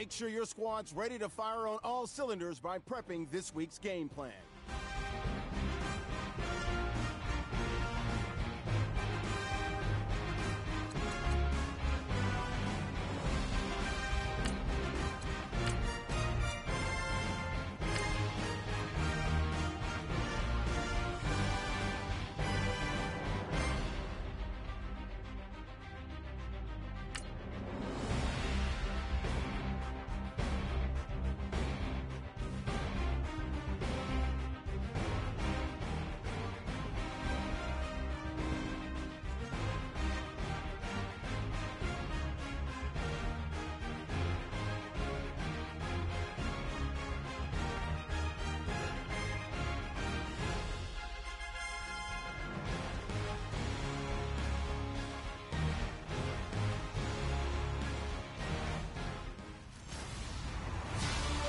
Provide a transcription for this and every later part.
Make sure your squad's ready to fire on all cylinders by prepping this week's game plan.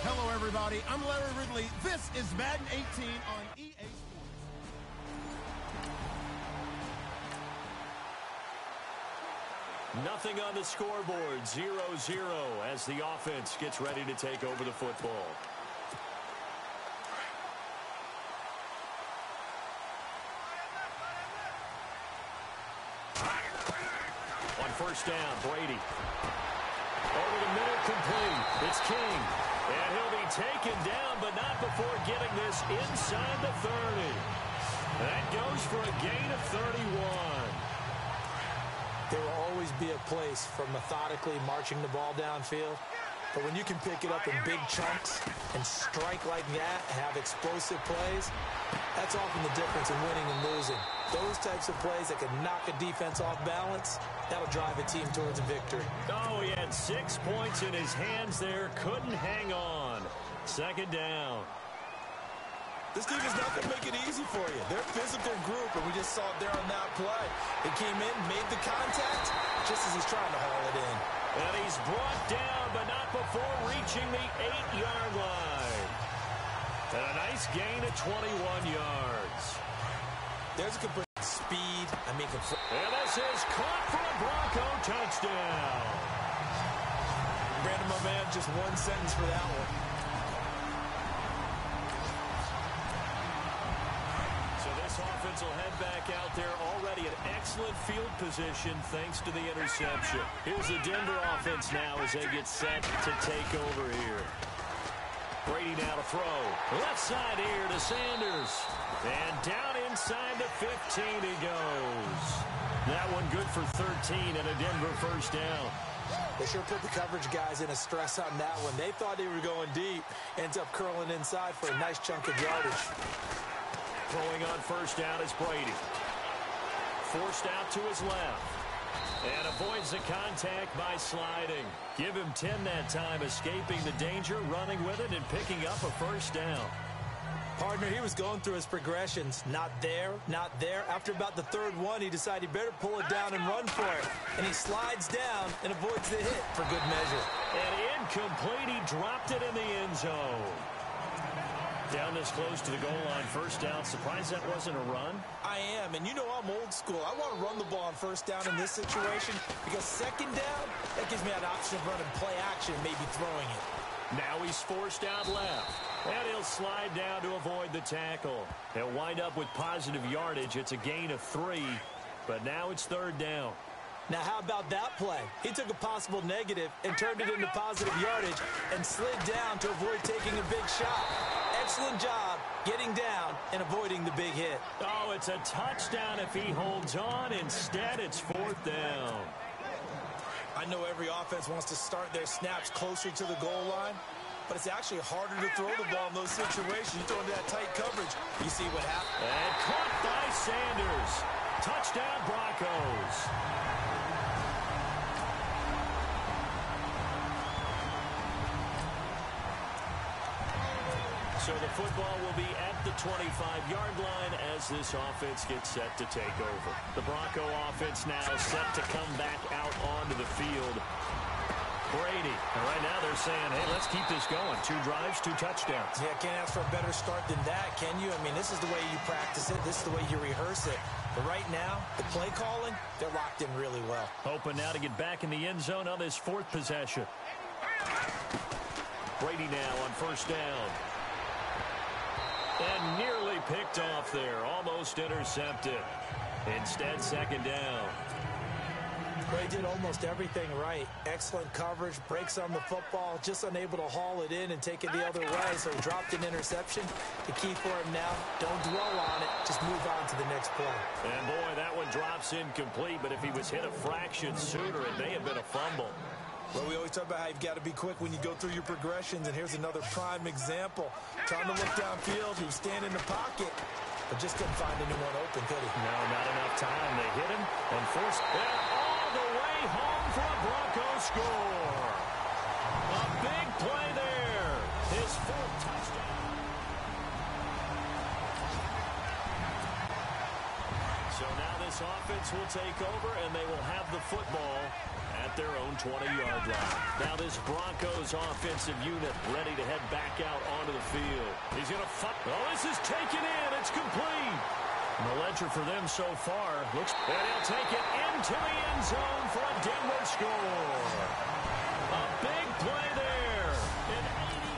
Hello, everybody. I'm Larry Ridley. This is Madden 18 on EA Sports. Nothing on the scoreboard, 0-0 as the offense gets ready to take over the football. On first down, Brady. Over the middle, complete. It's King. And he'll be taken down, but not before getting this inside the 30. That goes for a gain of 31. There will always be a place for methodically marching the ball downfield. But when you can pick it up in big chunks and strike like that, have explosive plays, that's often the difference in winning and losing. Those types of plays that can knock a defense off balance, that'll drive a team towards a victory. Oh, he had 6 points in his hands there. Couldn't hang on. Second down. This team is not going to make it easy for you. They're a physical group, and we just saw it there on that play. They came in, made the contact, just as he's trying to haul it in. And he's brought down, but not before reaching the 8-yard line. And a nice gain of 21 yards. There's a complete speed. And this is caught for a Bronco touchdown. Brandon, my man, just one sentence for that one. So this offense will head back out there already in excellent field position thanks to the interception. Here's the Denver offense now as they get set to take over here. Brady now to throw. Left side here to Sanders. And down inside the 15 he goes. That one good for 13 and a Denver first down. They sure put the coverage guys in a stress on that one. They thought they were going deep. Ends up curling inside for a nice chunk of yardage. Throwing on first down is Brady. Forced out to his left. And avoids the contact by sliding. Give him 10 that time, escaping the danger, running with it, and picking up a first down. Partner, he was going through his progressions. Not there, not there. After about the third one, he decided he better pull it down and run for it. And he slides down and avoids the hit for good measure. And incomplete. He dropped it in the end zone. Down this close to the goal line, first down. Surprised that wasn't a run? I am, and you know I'm old school. I want to run the ball on first down in this situation because second down, that gives me an option of running play action, maybe throwing it. Now he's forced out left. And he'll slide down to avoid the tackle. He'll wind up with positive yardage. It's a gain of 3, but now it's third down. Now, how about that play? He took a possible negative and turned it into positive yardage and slid down to avoid taking a big shot. Excellent job getting down and avoiding the big hit. Oh, it's a touchdown if he holds on. Instead, it's fourth down. I know every offense wants to start their snaps closer to the goal line, but it's actually harder to throw the ball in those situations. You throw into that tight coverage, you see what happens. And caught by Sanders. Touchdown, Broncos. So the football will be at the 25-yard line as this offense gets set to take over. The Bronco offense now set to come back out onto the field. Brady. And right now they're saying, hey, let's keep this going. 2 drives, 2 touchdowns. Yeah, can't ask for a better start than that, can you? I mean, this is the way you practice it. This is the way you rehearse it. But right now, the play calling, they're locked in really well. Hoping now to get back in the end zone on this 4th possession. Brady now on first down. And nearly picked off there. Almost intercepted. Instead, second down. They did almost everything right. Excellent coverage, breaks on the football, just unable to haul it in and take it the other way, so he dropped an interception. The key for him now, don't dwell on it, just move on to the next play. And boy, that one drops incomplete, but if he was hit a fraction sooner, it may have been a fumble. Well, we always talk about how you've got to be quick when you go through your progressions, and here's another prime example. Trying to look downfield, he was standing in the pocket, but just couldn't find anyone open, could he? No, not enough time. They hit him and forced it all the way home for a Broncos score. A big play there. His fourth touchdown. So now this offense will take over, and they will have the football at their own 20-yard line. Now this Broncos offensive unit ready to head back out onto the field. He's going to oh, this is taken in. It's complete. And the ledger for them so far looks, and he'll take it into the end zone for a Denver score. A big play there. An 80.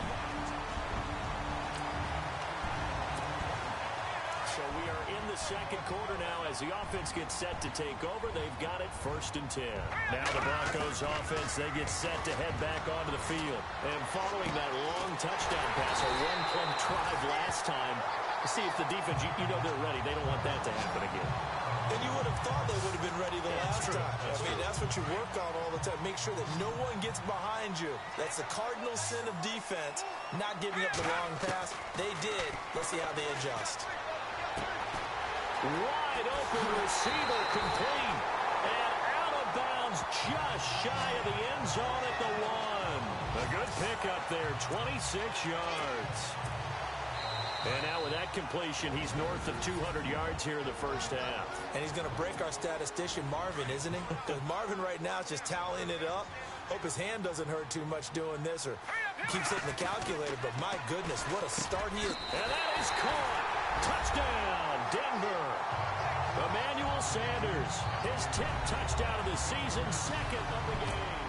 So we are in the second quarter now as the offense gets set to take over. They've got it 1st and 10. Now the Broncos offense, they get set to head back onto the field. And following that long touchdown pass, a one-play drive last time, to see if the defense, you know they're ready. They don't want that to happen again. And you would have thought they would have been ready the last time. That's what you work on all the time. Make sure that no one gets behind you. That's the cardinal sin of defense, not giving up the wrong pass. They did. Let's see how they adjust. Wide open receiver complete. And out of bounds just shy of the end zone at the 1. A good pickup there, 26 yards. And now with that completion, he's north of 200 yards here in the first half. And he's going to break our statistician Marvin, isn't he? Because Marvin right now is just tallying it up. Hope his hand doesn't hurt too much doing this or keeps hitting the calculator. But my goodness, what a start he is. And that is caught. Touchdown, Denver. Emmanuel Sanders, his 10th touchdown of the season, 2nd of the game.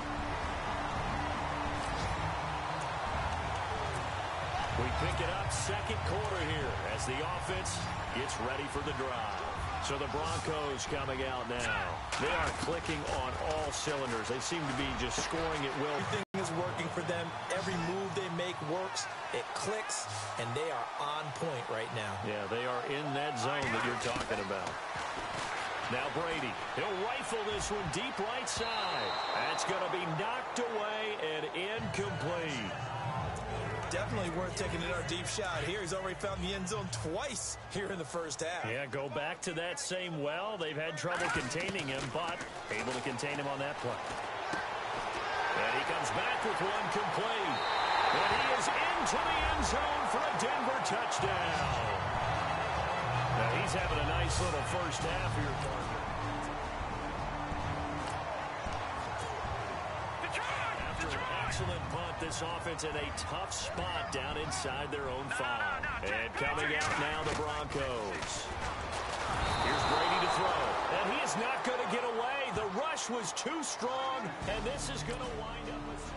We pick it up second quarter here as the offense gets ready for the drive. So the Broncos coming out now. They are clicking on all cylinders. They seem to be just scoring at will. Everything is working for them. Every move they make works. It clicks, and they are on point right now. Yeah, they are in that zone that you're talking about. Now Brady, he'll rifle this one deep right side. That's going to be knocked away and incomplete. Definitely worth taking another deep shot here. He's already found the end zone twice here in the first half. Yeah, go back to that same well. They've had trouble containing him, but able to contain him on that play. And he comes back with one complete. And he is into the end zone for a Denver touchdown. Now he's having a nice little first half here. Excellent punt. This offense in a tough spot down inside their own 5. And coming out now, the Broncos. Here's Brady to throw. And he is not going to get away. The rush was too strong, and this is going to wind up with...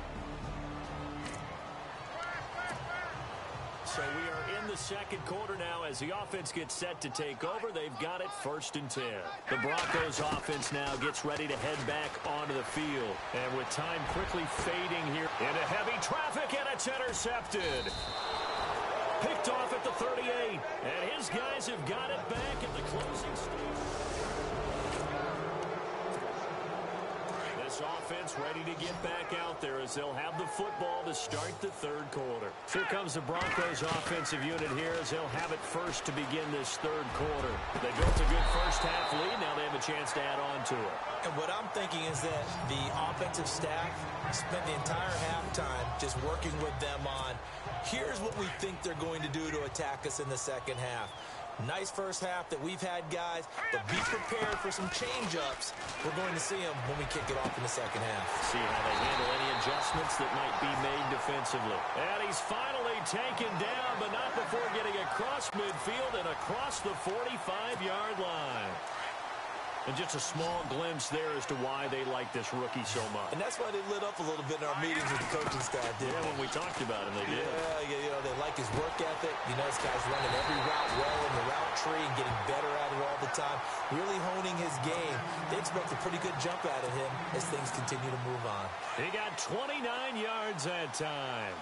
So we are in the second quarter now as the offense gets set to take over. They've got it 1st and 10. The Broncos offense now gets ready to head back onto the field. And with time quickly fading here into heavy traffic, and it's intercepted. Picked off at the 38. And his guys have got it back at the closing stage. This offense ready to get back out there as they'll have the football to start the third quarter. Here comes the Broncos offensive unit here as they'll have it first to begin this third quarter. They built a good first half lead. Now they have a chance to add on to it. And what I'm thinking is that the offensive staff spent the entire halftime just working with them on, here's what we think they're going to do to attack us in the second half. Nice first half that we've had, guys, but be prepared for some change-ups. We're going to see them when we kick it off in the second half. See how they handle any adjustments that might be made defensively. And he's finally taken down, but not before getting across midfield and across the 45-yard line. And just a small glimpse there as to why they like this rookie so much. And that's why they lit up a little bit in our meetings with the coaching staff, didn't Yeah, when we talked about him, they did. Yeah, you know, they like his work ethic. You know, this guy's running every route well in the route tree and getting better at it all the time, really honing his game. They expect a pretty good jump out of him as things continue to move on. He got 29 yards that time.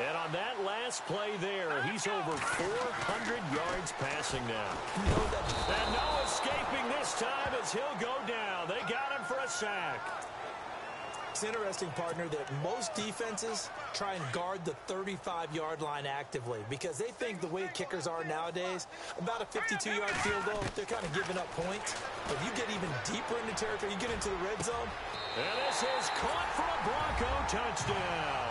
And on that last play there, he's over 400 yards passing now. And no escaping this time as he'll go down. They got him for a sack. It's interesting, partner, that most defenses try and guard the 35-yard line actively because they think the way kickers are nowadays, about a 52-yard field goal, they're kind of giving up points. But you get even deeper into territory, you get into the red zone. And this is caught for a Bronco touchdown.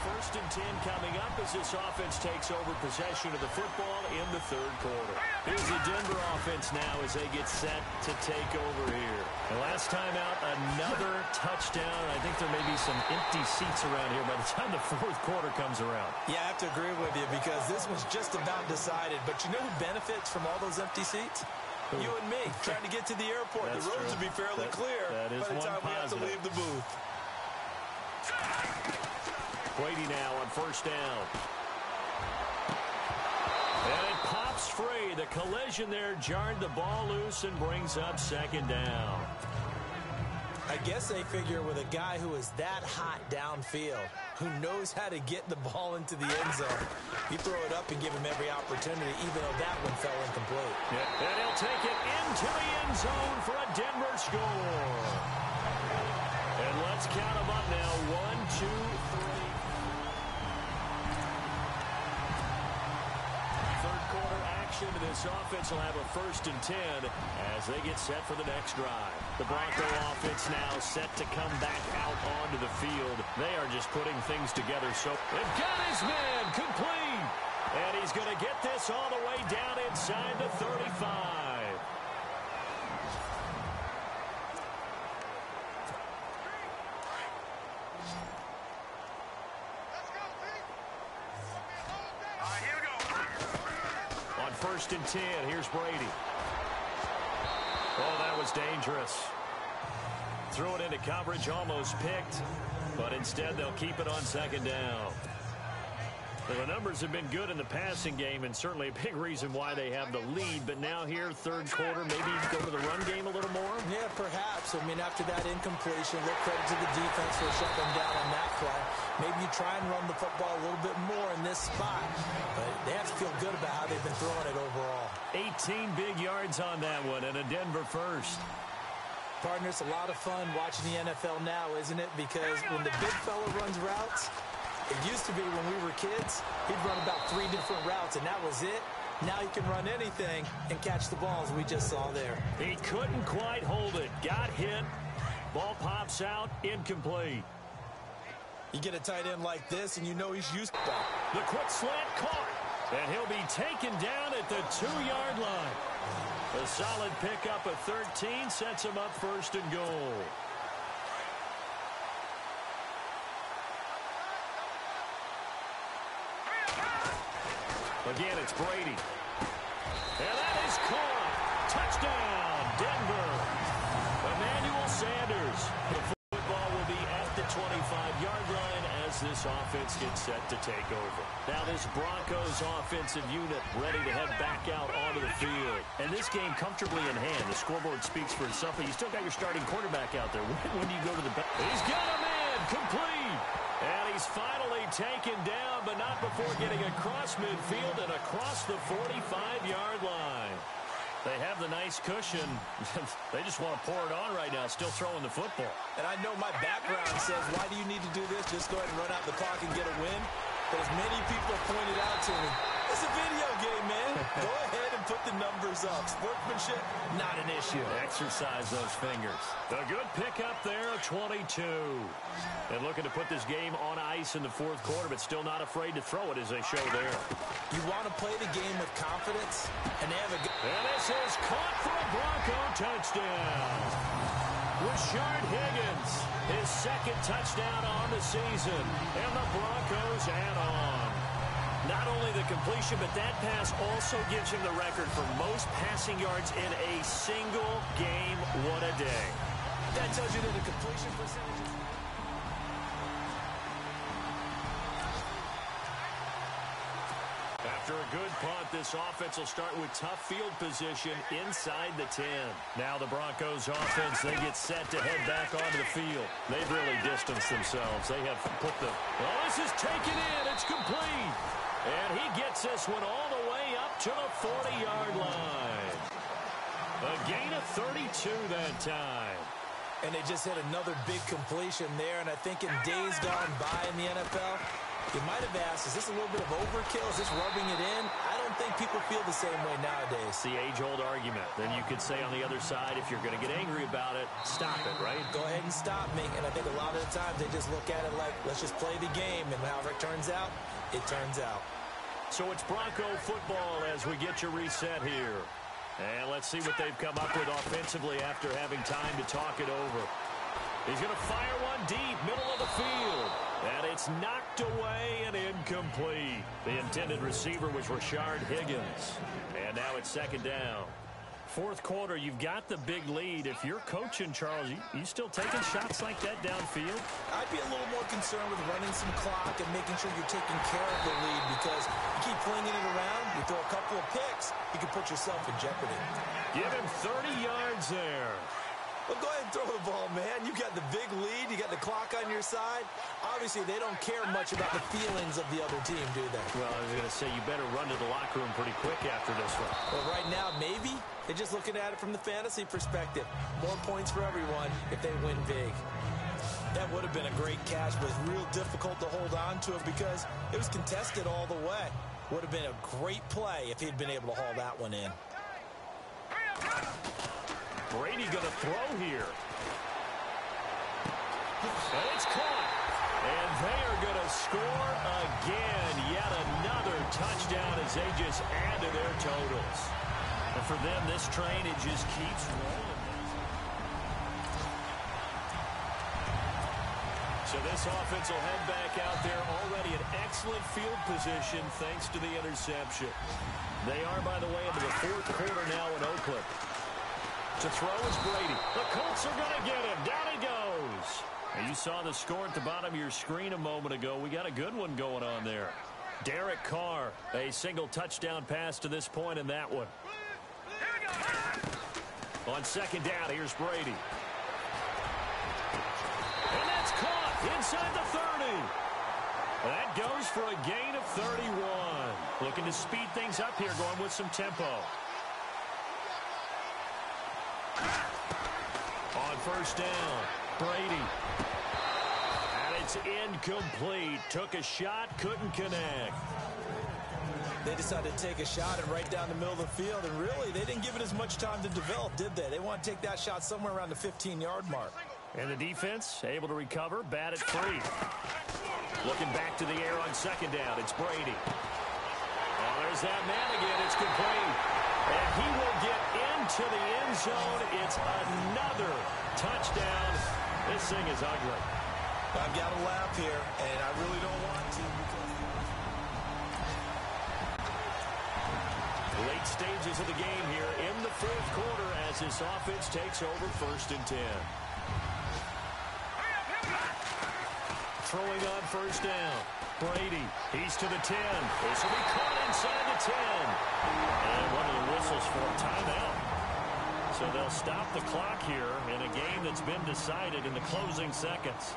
First and 10 coming up as this offense takes over possession of the football in the third quarter. Here's the Denver offense now as they get set to take over here. And last time out, another touchdown. I think there may be some empty seats around here by the time the fourth quarter comes around. Yeah, I have to agree with you because this was just about decided. But you know who benefits from all those empty seats? You and me, trying to get to the airport. That's the roads true. will be fairly clear by the time we have to leave the booth. Brady now on first down. And it pops free. The collision there jarred the ball loose and brings up second down. I guess they figure with a guy who is that hot downfield, who knows how to get the ball into the end zone, you throw it up and give him every opportunity, even though that one fell incomplete. Yeah. And he'll take it into the end zone for a Denver score. And let's count them up now. 1, 2, 3. Into this offense will have a first and 10 as they get set for the next drive. The Bronco offense now set to come back out onto the field. They are just putting things together. So they've got his man complete. And he's going to get this all the way down inside the 35. First and 10. Here's Brady. Oh, that was dangerous. Threw it into coverage, almost picked. But instead, they'll keep it on second down. The numbers have been good in the passing game, and certainly a big reason why they have the lead. But now here, third quarter, maybe go to the run game a little more? Yeah, perhaps. I mean, after that incompletion, look credit to the defense for shutting down on that play. Maybe you try and run the football a little bit more in this spot. But they have to feel good about how they've been throwing it overall. 18 big yards on that one, and a Denver first. Partner, it's a lot of fun watching the NFL now, isn't it? Because when the big fella runs routes, it used to be when we were kids, he'd run about 3 different routes, and that was it. Now he can run anything and catch the balls we just saw there. He couldn't quite hold it. Got hit. Ball pops out. Incomplete. You get a tight end like this, and you know he's used to that. The quick slant caught. And he'll be taken down at the 2-yard line. A solid pickup of 13 sets him up first and goal. Again, it's Brady. And that is caught. Touchdown, Denver. Emmanuel Sanders. The football will be at the 25-yard line as this offense gets set to take over. Now this Broncos offensive unit ready to head back out onto the field. And this game comfortably in hand. The scoreboard speaks for itself, but you still got your starting quarterback out there. When do you go to the back? He's got a man complete. And he's finally taken down, but not before getting across midfield and across the 45-yard line. They have the nice cushion. They just want to pour it on right now, still throwing the football. And I know my background says, why do you need to do this? Just go ahead and run out the clock and get a win. But as many people have pointed out to me, it's a video game, man. Go ahead and put the numbers up. Sportsmanship, not an issue. Exercise those fingers. A good pickup there, 22. And looking to put this game on ice in the fourth quarter, but still not afraid to throw it as they show there. You want to play the game with confidence, and they have a good... And this is caught for a Bronco touchdown. Rashard Higgins, his second touchdown on the season, and the Broncos add on. Not only the completion, but that pass also gives him the record for most passing yards in a single game. What a day. That tells you that the completion percentage is... After a good punt, this offense will start with tough field position inside the 10. Now the Broncos offense, they get set to head back onto the field. They've really distanced themselves. They have put the... Oh, this is taken in. It's complete. And he gets this one all the way up to the 40-yard line. A gain of 32 that time. And they just hit another big completion there. And I think in days gone by in the NFL, you might have asked, is this a little bit of overkill? Is this rubbing it in? I don't think people feel the same way nowadays. It's the age-old argument. Then you could say on the other side, if you're going to get angry about it, stop it, right? Go ahead and stop me. And I think a lot of the times they just look at it like, let's just play the game. And however it turns out, it turns out. So it's Bronco football as we get your reset here. And let's see what they've come up with offensively after having time to talk it over. He's going to fire one deep, middle of the field. And it's knocked away and incomplete. The intended receiver was Rashard Higgins. And now it's second down. Fourth quarter, you've got the big lead. If you're coaching, Charles, you still taking shots like that downfield? I'd be a little more concerned with running some clock and making sure you're taking care of the lead, because you keep flinging it around, you throw a couple of picks, you can put yourself in jeopardy. Give him 30 yards there. Well, go ahead and throw the ball, man. You got the big lead. You got the clock on your side. Obviously, they don't care much about the feelings of the other team, do they? Well, I was going to say, you better run to the locker room pretty quick after this one. Well, right now, maybe. They're just looking at it from the fantasy perspective. More points for everyone if they win big. That would have been a great catch, but it's real difficult to hold on to it because it was contested all the way. Would have been a great play if he'd been able to haul that one in. Brady going to throw here. And it's caught. And they are going to score again. Yet another touchdown as they just add to their totals. And for them, this train, it just keeps rolling. So this offense will head back out there, already in excellent field position thanks to the interception. They are, by the way, into the fourth quarter now in Oakland. To throw is Brady. The Colts are going to get him. Down he goes. And you saw the score at the bottom of your screen a moment ago. We got a good one going on there. Derek Carr, a single touchdown pass to this point in that one. On second down, here's Brady. And that's caught inside the 30. That goes for a gain of 31. Looking to speed things up here, going with some tempo. On first down, Brady. And it's incomplete. Took a shot, couldn't connect. They decided to take a shot and right down the middle of the field, and really, they didn't give it as much time to develop, did they? They want to take that shot somewhere around the 15-yard mark. And the defense able to recover, bat it free. Looking back to the air on second down, it's Brady. Oh, there's that man again. It's complete. And he will get into the end zone. It's another touchdown. This thing is ugly. I've got to laugh here, and I really don't want to. Late stages of the game here in the fourth quarter as this offense takes over first and 10. Throwing on first down. Brady, he's to the 10. This will be caught inside the 10. And one of the whistles for a timeout. So they'll stop the clock here in a game that's been decided in the closing seconds.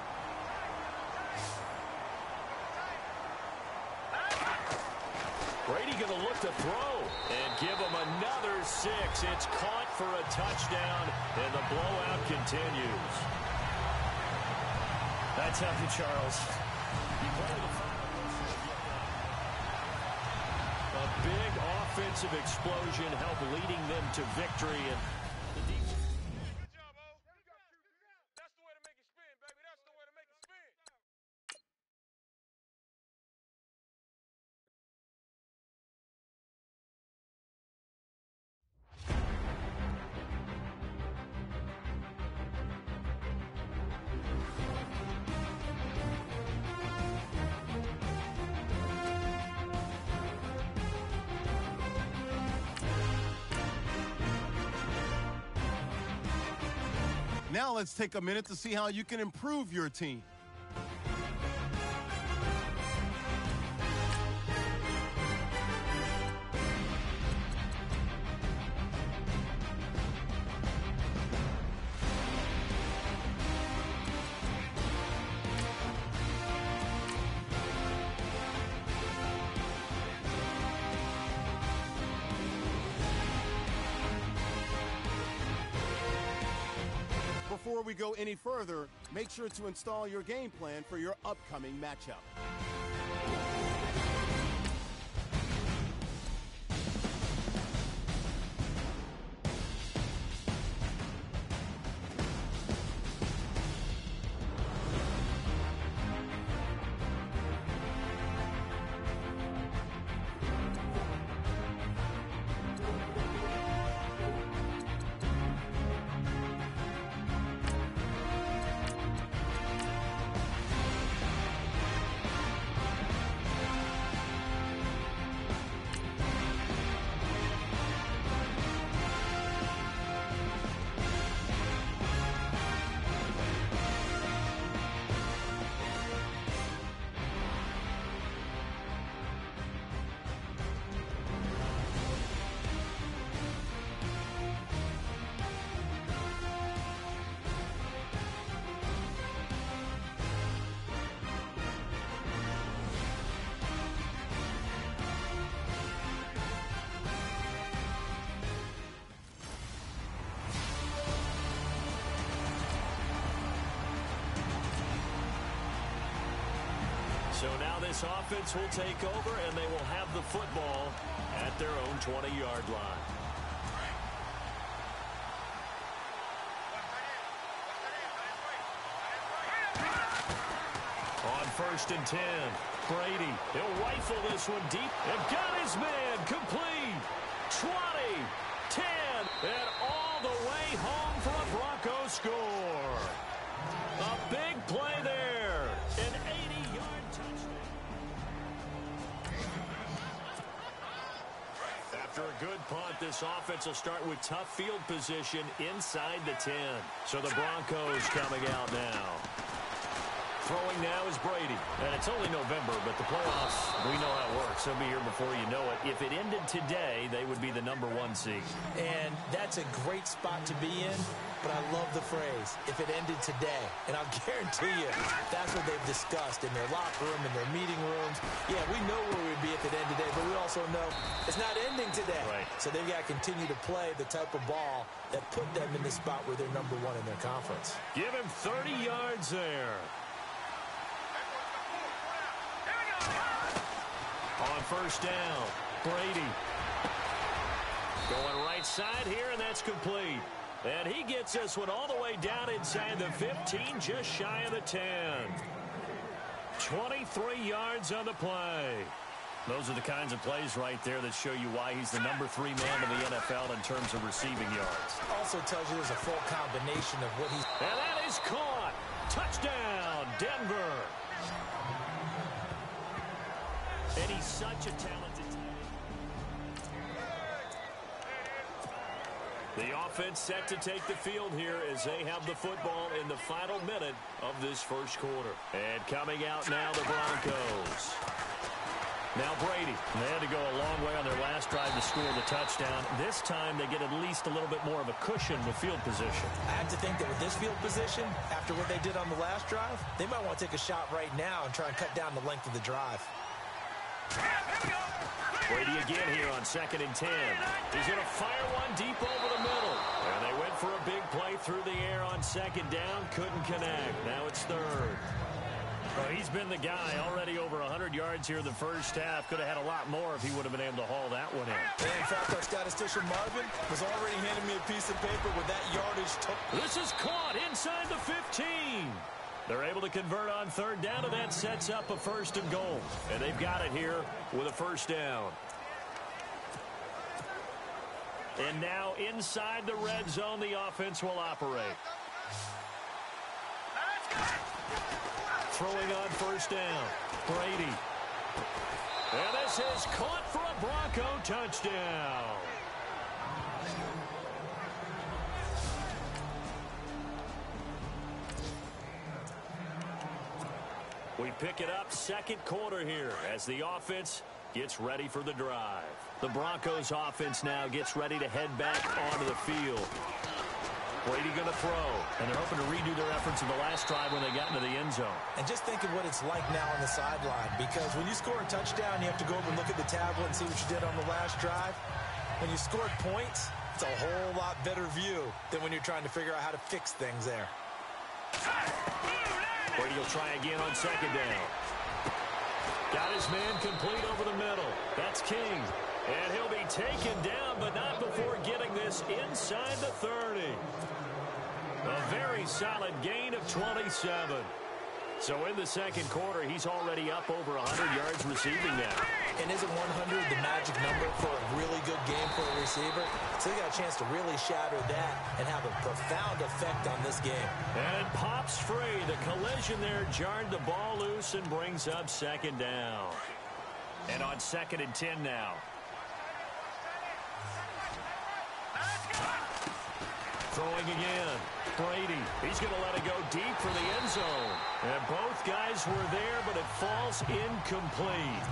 Brady going to look to throw and give him another 6. It's caught for a touchdown, and the blowout continues. That's happened, Charles. A big offensive explosion helped leading them to victory. And the defense. Now let's take a minute to see how you can improve your team. Before we go any further, make sure to install your game plan for your upcoming matchup. So now this offense will take over, and they will have the football at their own 20-yard line. On 1st and 10, Brady. He'll rifle this one deep and got his man complete. 20, 10, and all the way home for a Bronco score. A big play there. An 80-yard touchdown. After a good punt, this offense will start with tough field position inside the 10. So the Broncos coming out now. Throwing now is Brady. And it's only November, but the playoffs, we know how it works. They'll be here before you know it. If it ended today, they would be the #1 seed. And that's a great spot to be in, but I love the phrase, if it ended today. And I'll guarantee you, that's what they've discussed in their locker room, in their meeting rooms. Yeah, we know where we'd be if it ended today, but we also know it's not ending today. Right. So they've got to continue to play the type of ball that put them in the spot where they're #1 in their conference. Give him 30 yards there. On 1st down, Brady. Going right side here, and that's complete. And he gets this one all the way down inside the 15, just shy of the 10. 23 yards on the play. Those are the kinds of plays right there that show you why he's the #3 man in the NFL in terms of receiving yards. Also tells you there's a full combination of what he's... And that is caught. Touchdown, Denver. And he's such a talented team. The offense set to take the field here as they have the football in the final minute of this first quarter. And coming out now, the Broncos. Now Brady. They had to go a long way on their last drive to score the touchdown. This time they get at least a little bit more of a cushion with field position. I have to think that with this field position, after what they did on the last drive, they might want to take a shot right now and try and cut down the length of the drive. Brady again here on 2nd and 10. He's going to fire one deep over the middle. And they went for a big play through the air on 2nd down. Couldn't connect. Now it's 3rd. Well, he's been the guy already over 100 yards here in the first half. Could have had a lot more if he would have been able to haul that one in. And in fact, our statistician Marvin was already handing me a piece of paper with that yardage. This is caught inside the 15. They're able to convert on 3rd down, and that sets up a 1st and goal. And they've got it here with a 1st down. And now inside the red zone, the offense will operate. Throwing on 1st down, Brady. And this is caught for a Bronco touchdown. We pick it up second quarter here as the offense gets ready for the drive. The Broncos offense now gets ready to head back onto the field. Brady going to throw, and they're hoping to redo their efforts in the last drive when they got into the end zone. And just think of what it's like now on the sideline, because when you score a touchdown, you have to go over and look at the tablet and see what you did on the last drive. When you scored points, it's a whole lot better view than when you're trying to figure out how to fix things there. Brady will try again on second down. Got his man complete over the middle. That's King. And he'll be taken down, but not before getting this inside the 30. A very solid gain of 27. So in the second quarter, he's already up over 100 yards receiving now. And isn't 100 the magic number for a really good game for a receiver? So he got a chance to really shatter that and have a profound effect on this game. And pops free. The collision there jarred the ball loose and brings up second down. And on 2nd and 10 now. Throwing again. Brady. He's going to let it go deep for the end zone. And both guys were there, but it falls incomplete.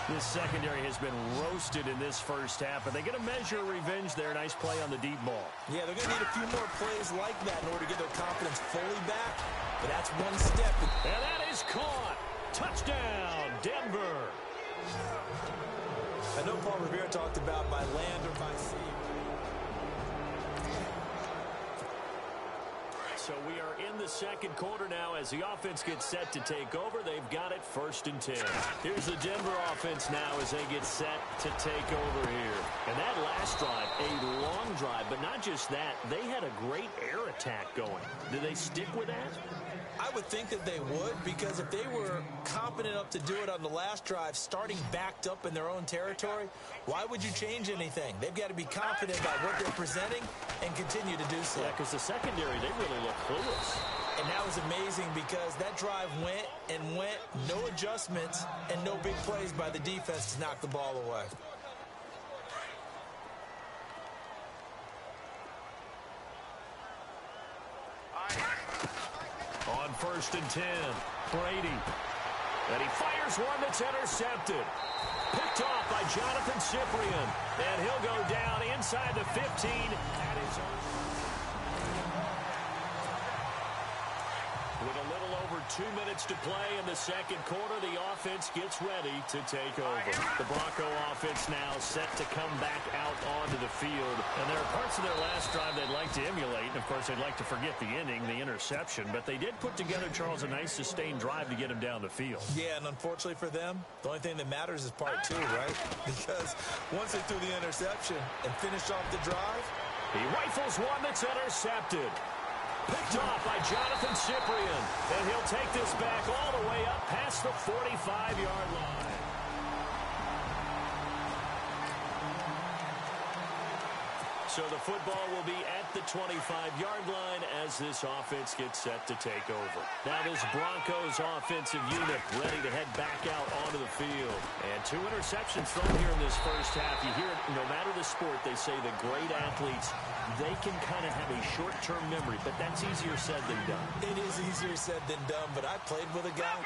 This secondary has been roasted in this first half, but they get a measure of revenge there. Nice play on the deep ball. Yeah, they're going to need a few more plays like that in order to get their confidence fully back. But that's one step. And that is caught. Touchdown, Denver. I know Paul Revere talked about by land or by sea. So we are in the second quarter now as the offense gets set to take over. They've got it 1st and 10. Here's the Denver offense now as they get set to take over here. And that last drive, a long drive, but not just that. They had a great air attack going. Do they stick with that? I would think that they would, because if they were confident enough to do it on the last drive, starting backed up in their own territory, why would you change anything? They've got to be confident about what they're presenting and continue to do so. Yeah, because the secondary, they really look clueless. And that was amazing because that drive went and went, no adjustments and no big plays by the defense to knock the ball away. On 1st and 10, Brady. And he fires one that's intercepted. Picked off by Jonathan Cyprien. And he'll go down inside the 15 at his own. With a little over 2 minutes to play in the second quarter, the offense gets ready to take over. The Bronco offense now set to come back out onto the field. And there are parts of their last drive they'd like to emulate. And, of course, they'd like to forget the inning, the interception. But they did put together, Charles, a nice sustained drive to get him down the field. Yeah, and unfortunately for them, the only thing that matters is part 2, right? Because once they threw the interception and finished off the drive, he rifles one that's intercepted. Picked off by Jonathan Cyprien. And he'll take this back all the way up past the 45-yard line. So the football will be at the 25-yard line as this offense gets set to take over. Now this Broncos offensive unit ready to head back out onto the field. And 2 interceptions thrown here in this first half. You hear it, no matter the sport, they say the great athletes, they can kind of have a short-term memory, but that's easier said than done. It is easier said than done, but I played with a guy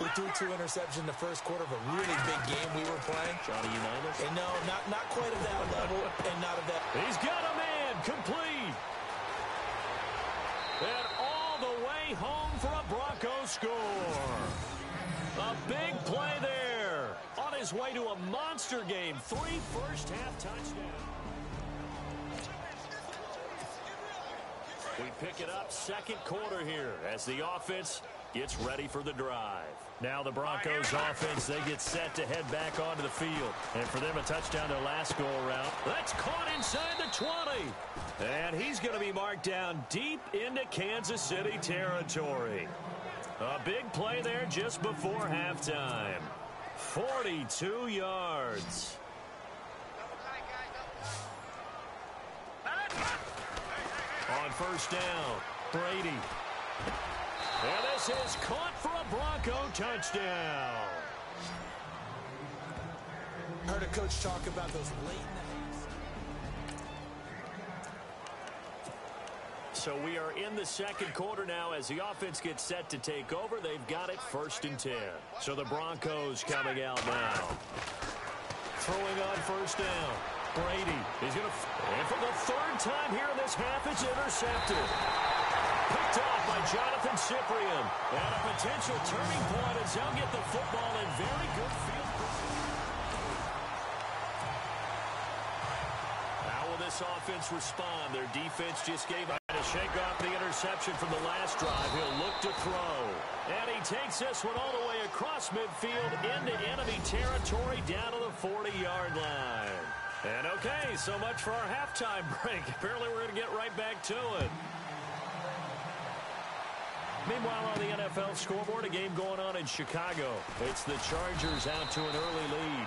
who threw 2 interceptions in the first quarter of a really big game we were playing. Johnny Unitas? And no, not quite at that level and not at that. He's got a man complete. And all the way home for a Bronco score. A big play there. On his way to a monster game. 3 first-half touchdowns. We pick it up second quarter here as the offense gets ready for the drive. Now the Broncos offense, they get set to head back onto the field. And for them, a touchdown their last go-around. That's caught inside the 20. And he's going to be marked down deep into Kansas City territory. A big play there just before halftime. 42 yards. On first down, Brady. And this is caught for a Bronco touchdown. Heard a coach talk about those late nights. So we are in the second quarter now as the offense gets set to take over. They've got it 1st and 10. So the Broncos coming out now. Throwing on 1st down. Brady is going to, and for the 3rd time here in this half, it's intercepted. Picked off by Jonathan Cyprien. And a potential turning point as they'll get the football in very good field position. How will this offense respond? Their defense just gave up to shake off the interception from the last drive. He'll look to throw. And he takes this one all the way across midfield into enemy territory down to the 40-yard line. And okay, so much for our halftime break. Apparently we're going to get right back to it. Meanwhile, on the NFL scoreboard, a game going on in Chicago. It's the Chargers out to an early lead.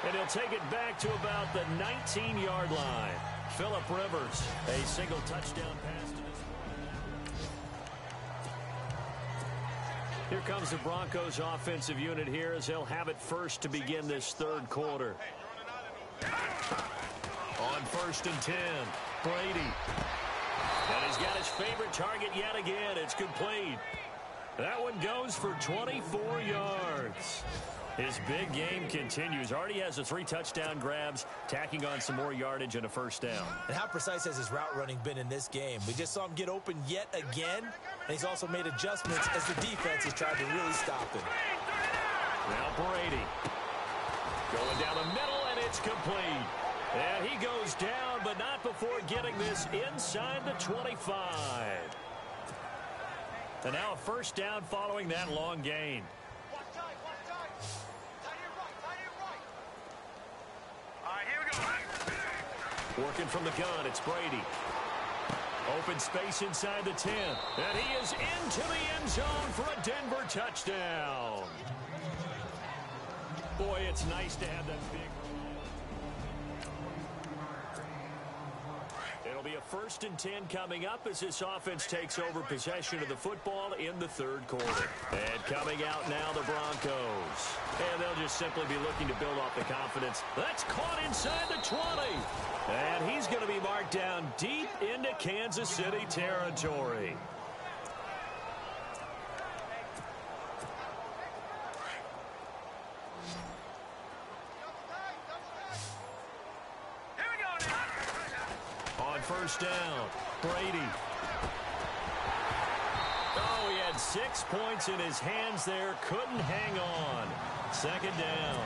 And he'll take it back to about the 19-yard line. Phillip Rivers, a single touchdown pass to this one. Here comes the Broncos offensive unit here as they'll have it first to begin this 3rd quarter. On 1st and 10, Brady. And he's got his favorite target yet again. It's complete. That one goes for 24 yards. His big game continues. Already has the 3 touchdown grabs, tacking on some more yardage and a 1st down. And how precise has his route running been in this game? We just saw him get open yet again, and he's also made adjustments as the defense has tried to really stop him. Now Brady going down the middle, and it's complete. And he goes down, but not before getting this inside the 25. And now a 1st down following that long gain. Working from the gun, it's Brady. Open space inside the 10. And he is into the end zone for a Denver touchdown. Boy, it's nice to have that big. It'll be a 1st and 10 coming up as this offense takes over possession of the football in the 3rd quarter. And coming out now, the Broncos. And they'll just simply be looking to build off the confidence. That's caught inside the 20. And he's going to be marked down deep into Kansas City territory. On 1st down, Brady. Oh, he had 6 points in his hands there. Couldn't hang on. 2nd down.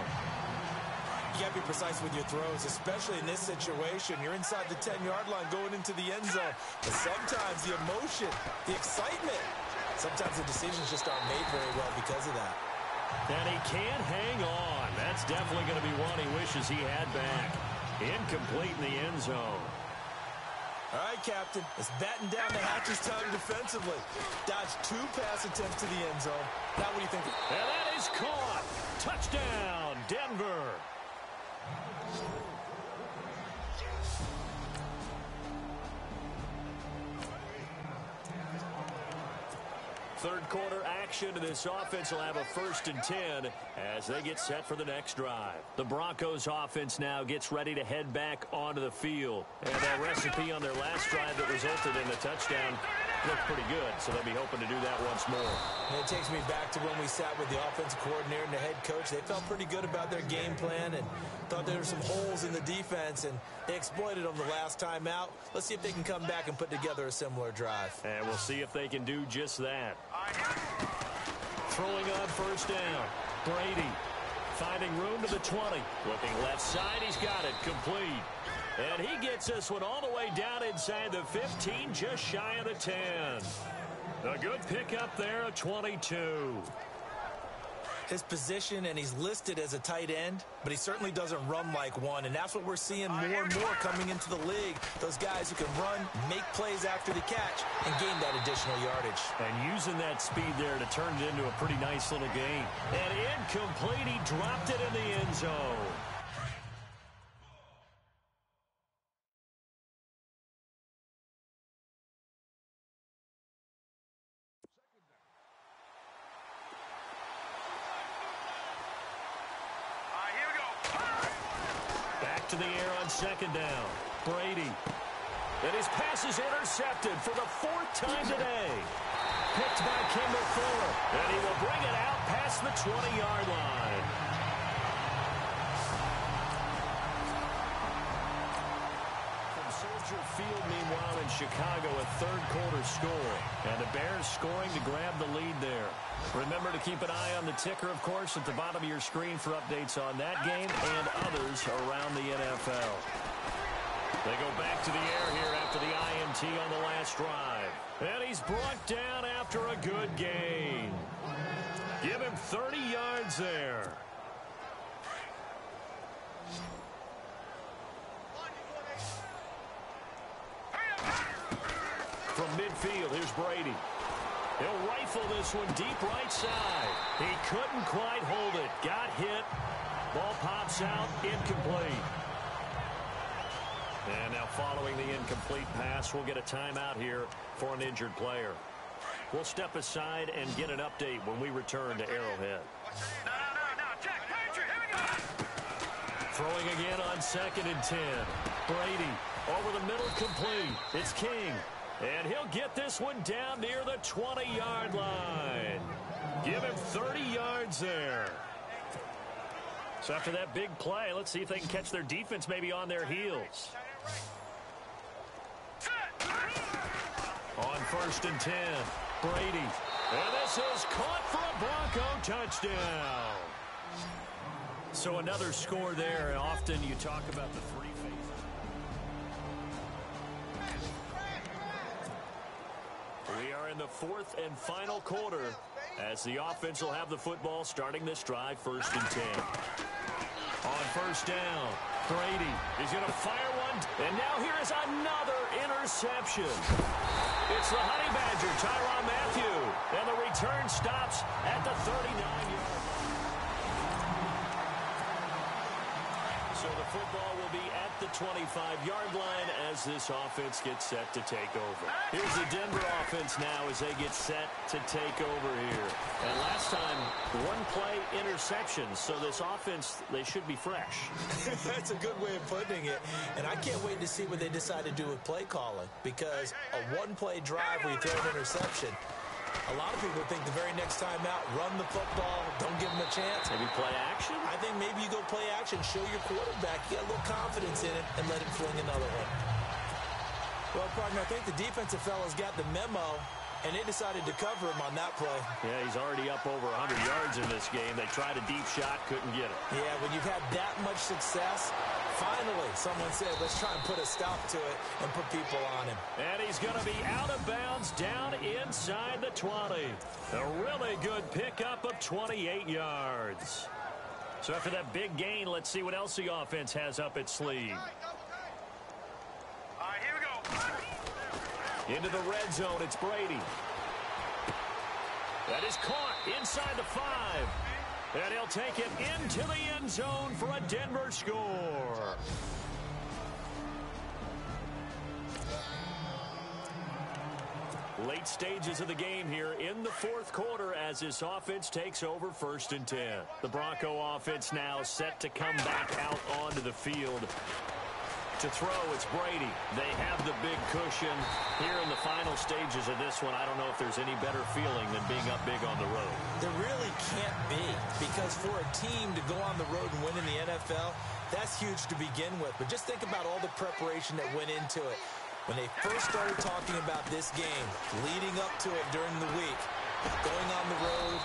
You got to be precise with your throws, especially in this situation. You're inside the 10-yard line going into the end zone. But sometimes the emotion, the excitement, sometimes the decisions just aren't made very well because of that. And he can't hang on. That's definitely going to be one he wishes he had back. Incomplete in the end zone. All right, Captain, it's batten down the hatches time defensively. Dodged 2 pass attempts to the end zone. Now what do you think? And that is caught. Touchdown, Denver. Third quarter action, and this offense will have a 1st and 10 as they get set for the next drive. The Broncos offense now gets ready to head back onto the field. And that recipe on their last drive that resulted in a touchdown looked pretty good, so they'll be hoping to do that once more. And it takes me back to when we sat with the offensive coordinator and the head coach. They felt pretty good about their game plan and thought there were some holes in the defense, and they exploited them the last time out. Let's see if they can come back and put together a similar drive. And we'll see if they can do just that. Throwing on 1st down. Brady finding room to the 20. Looking left side, he's got it complete. And he gets this one all the way down inside the 15, just shy of the 10. A good pickup there, a 22. His position, and he's listed as a tight end, but he certainly doesn't run like one, and that's what we're seeing more and more coming into the league. Those guys who can run, make plays after the catch, and gain that additional yardage. And using that speed there to turn it into a pretty nice little game. And incomplete, he dropped it in the end zone. To the air on 2nd down. Brady. And his pass is intercepted for the 4th time today. Picked by Kimball Fuller. And he will bring it out past the 20-yard line. From Soldier Field, meanwhile, in Chicago, a third-quarter score. And the Bears scoring to grab the lead there. Remember to keep an eye on the ticker, of course, at the bottom of your screen for updates on that game and others around the NFL. They go back to the air here after the INT on the last drive. And he's brought down after a good gain. Give him 30 yards there. From midfield, here's Brady. He'll rifle this one deep right side. He couldn't quite hold it. Got hit. Ball pops out. Incomplete. And now following the incomplete pass, we'll get a timeout here for an injured player. We'll step aside and get an update when we return to Arrowhead. Check. Patriot, here we go. Throwing again on 2nd and 10. Brady over the middle, complete. It's King. And he'll get this one down near the 20-yard line. Give him 30 yards there. So after that big play, let's see if they can catch their defense maybe on their heels. On 1st and 10, Brady. And this is caught for a Bronco touchdown. So another score there. Often you talk about the three phases. We are in the 4th and final quarter as the offense will have the football starting this drive, 1st and 10. On 1st down, Brady is going to fire one. And now here is another interception. It's the Honey Badger, Tyrann Mathieu. And the return stops at the 39-yard line. So the football will be at the 25-yard line as this offense gets set to take over. Here's the Denver offense now as they get set to take over here. And last time, one play interception. So this offense, they should be fresh. That's a good way of putting it. And I can't wait to see what they decide to do with play calling. Because a one-play drive where you throw an interception, a lot of people think the very next time out, run the football, don't give them a chance. Maybe play action? I think maybe you go play action, show your quarterback, you got a little confidence in it, and let him fling another one. Well, partner, I think the defensive fellas got the memo, and they decided to cover him on that play. Yeah, he's already up over 100 yards in this game. They tried a deep shot, couldn't get it. Yeah, when you've had that much success, finally someone said, let's try and put a stop to it and put people on him. And he's going to be out of bounds down inside the 20. A really good pickup of 28 yards. So after that big gain, let's see what else the offense has up its sleeve. All right, here we go. Into the red zone, it's Brady. That is caught inside the 5. And he'll take it into the end zone for a Denver score. Late stages of the game here in the 4th quarter as this offense takes over 1st and 10. The Bronco offense now set to come back out onto the field. To throw, it's Brady. They have the big cushion here in the final stages of this one. I don't know if there's any better feeling than being up big on the road. There really can't be, because for a team to go on the road and win in the NFL, that's huge to begin with. But just think about all the preparation that went into it. When they first started talking about this game, leading up to it during the week, going on the road,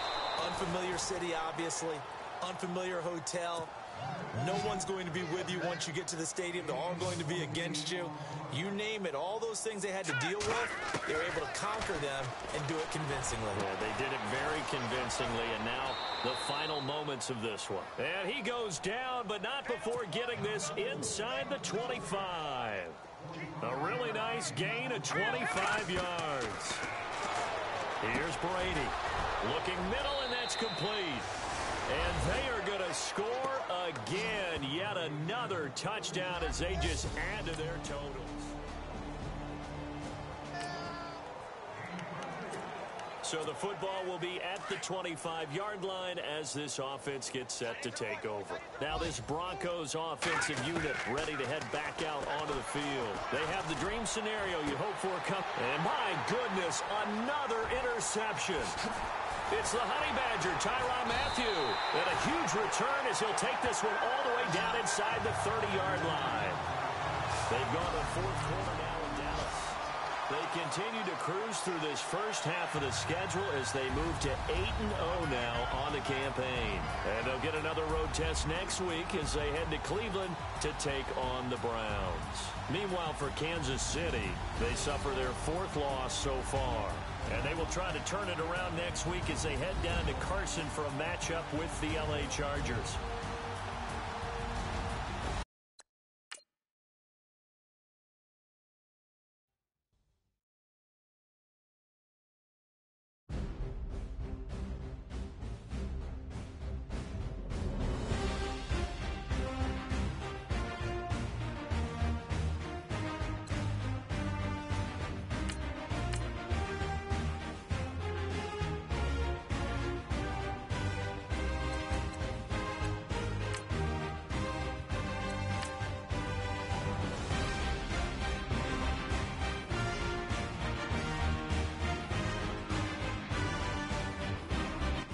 unfamiliar city, obviously, unfamiliar hotel. No one's going to be with you once you get to the stadium. They're all going to be against you. You name it, all those things they had to deal with, they were able to conquer them and do it convincingly. Yeah, they did it very convincingly, and now the final moments of this one. And he goes down, but not before getting this inside the 25. A really nice gain of 25 yards. Here's Brady. Looking middle, and that's complete. And they are going to score again. Yet another touchdown as they just add to their totals. So the football will be at the 25-yard line as this offense gets set to take over. Now this Broncos offensive unit ready to head back out onto the field. They have the dream scenario you hope for coming. And my goodness, another interception. It's the Honey Badger, Tyrann Mathieu. And a huge return as he'll take this one all the way down inside the 30-yard line. They've gone to fourth quarter now in Dallas. They continue to cruise through this first half of the schedule as they move to 8-0 now on the campaign. And they'll get another road test next week as they head to Cleveland to take on the Browns. Meanwhile, for Kansas City, they suffer their fourth loss so far. And they will try to turn it around next week as they head down to Carson for a matchup with the LA Chargers.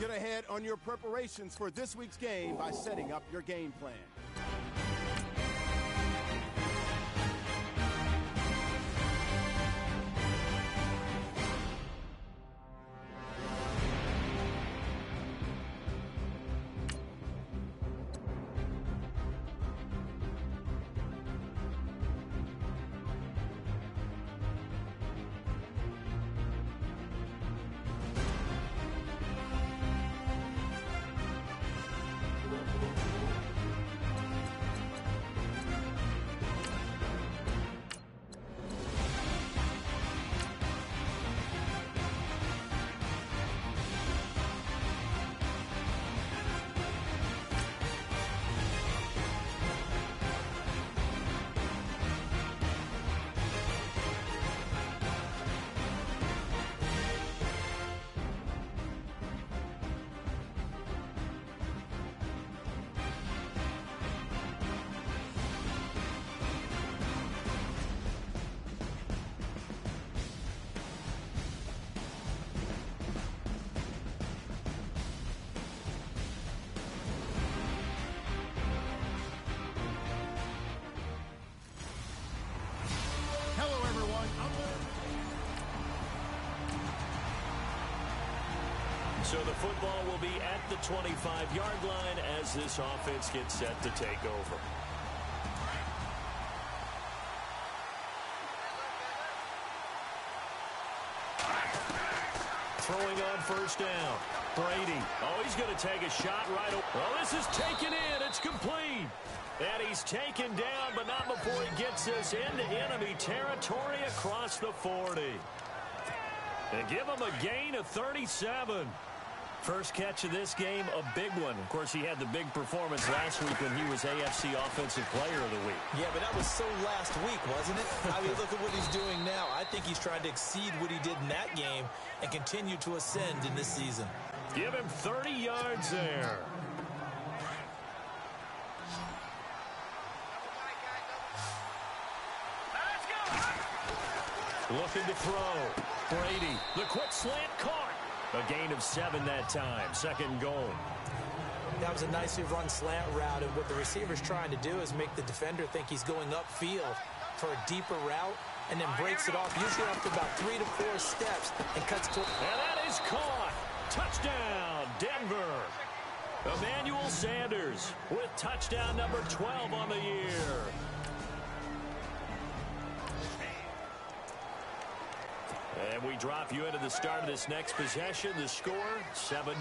Ahead on your preparations for this week's game by setting up your game plan. So the football will be at the 25-yard line as this offense gets set to take over. Throwing on first down. Brady. Oh, he's going to take a shot right away. Oh, this is taken in. It's complete. And he's taken down, but not before he gets this into enemy territory across the 40. And give him a gain of 37. First catch of this game, a big one. Of course, he had the big performance last week when he was AFC Offensive Player of the Week. Yeah, but that was so last week, wasn't it? I mean, look at what he's doing now. I think he's trying to exceed what he did in that game and continue to ascend in this season. Give him 30 yards there. Looking to throw. Brady, the quick slant caught. A gain of 7 that time. Second and goal. That was a nicely run slant route, and what the receiver's trying to do is make the defender think he's going upfield for a deeper route, and then breaks it off, usually after about 3 to 4 steps, and cuts to... And that is caught. Touchdown, Denver. Emmanuel Sanders with touchdown number 12 on the year. And we drop you into the start of this next possession. The score, 7-0.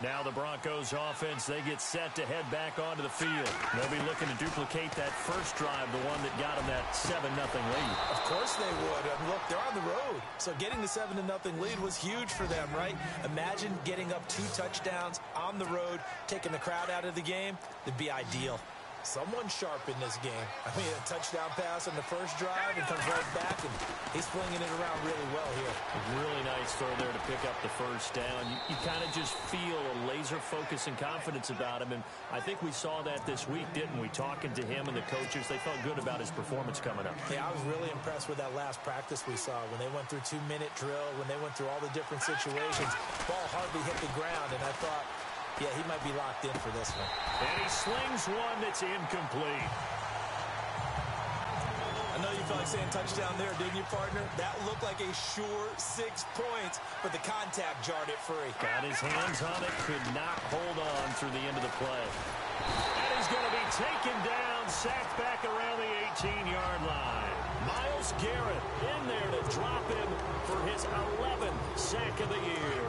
Now the Broncos offense, they get set to head back onto the field. They'll be looking to duplicate that first drive, the one that got them that 7-0 lead. Of course they would. Look, they're on the road. So getting the 7-0 lead was huge for them, right? Imagine getting up 2 touchdowns on the road, taking the crowd out of the game. It'd be ideal. Someone sharp in this game. I mean, a touchdown pass on the first drive and comes right back, and he's flinging it around really well here. Really nice throw there to pick up the first down. You kind of just feel a laser focus and confidence about him, and I think we saw that this week, didn't we? Talking to him and the coaches, they felt good about his performance coming up. Yeah, I was really impressed with that last practice we saw when they went through 2-minute drill, when they went through all the different situations. Ball hardly hit the ground, and I thought, yeah, he might be locked in for this one. And he slings one that's incomplete. I know you felt like saying touchdown there, didn't you, partner? That looked like a sure 6 points, but the contact jarred it free. Got his hands on it, could not hold on through the end of the play. And he's going to be taken down, sacked back around the 18-yard line. Myles Garrett in there to drop him for his 11th sack of the year.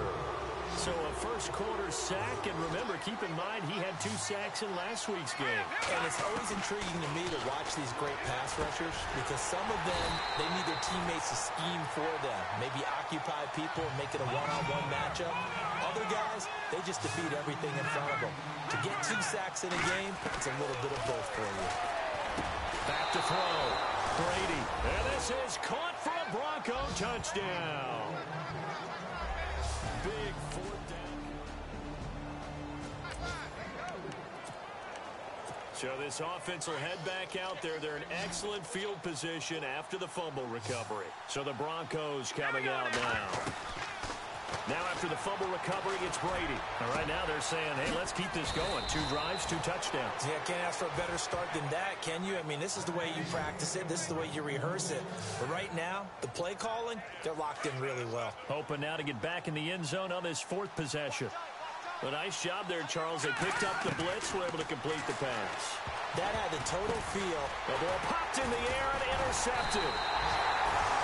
So a first-quarter sack, and remember, keep in mind, he had 2 sacks in last week's game. And it's always intriguing to me to watch these great pass rushers because some of them, they need their teammates to scheme for them, maybe occupy people and make it a one-on-one matchup. Other guys, they just defeat everything in front of them. To get 2 sacks in a game, it's a little bit of both for you. Back to throw. Brady. And this is caught for a Bronco touchdown. Big fourth down. So this offense will head back out there. They're in excellent field position after the fumble recovery. So the Broncos coming out now. Now after the fumble recovery, it's Brady. And right now they're saying, hey, let's keep this going. 2 drives, 2 touchdowns. Yeah, can't ask for a better start than that, can you? I mean, this is the way you practice it. This is the way you rehearse it. But right now, the play calling, they're locked in really well. Hoping now to get back in the end zone on this 4th possession. A nice job there, Charles. They picked up the blitz, were able to complete the pass. That had the total feel. The ball popped in the air and intercepted.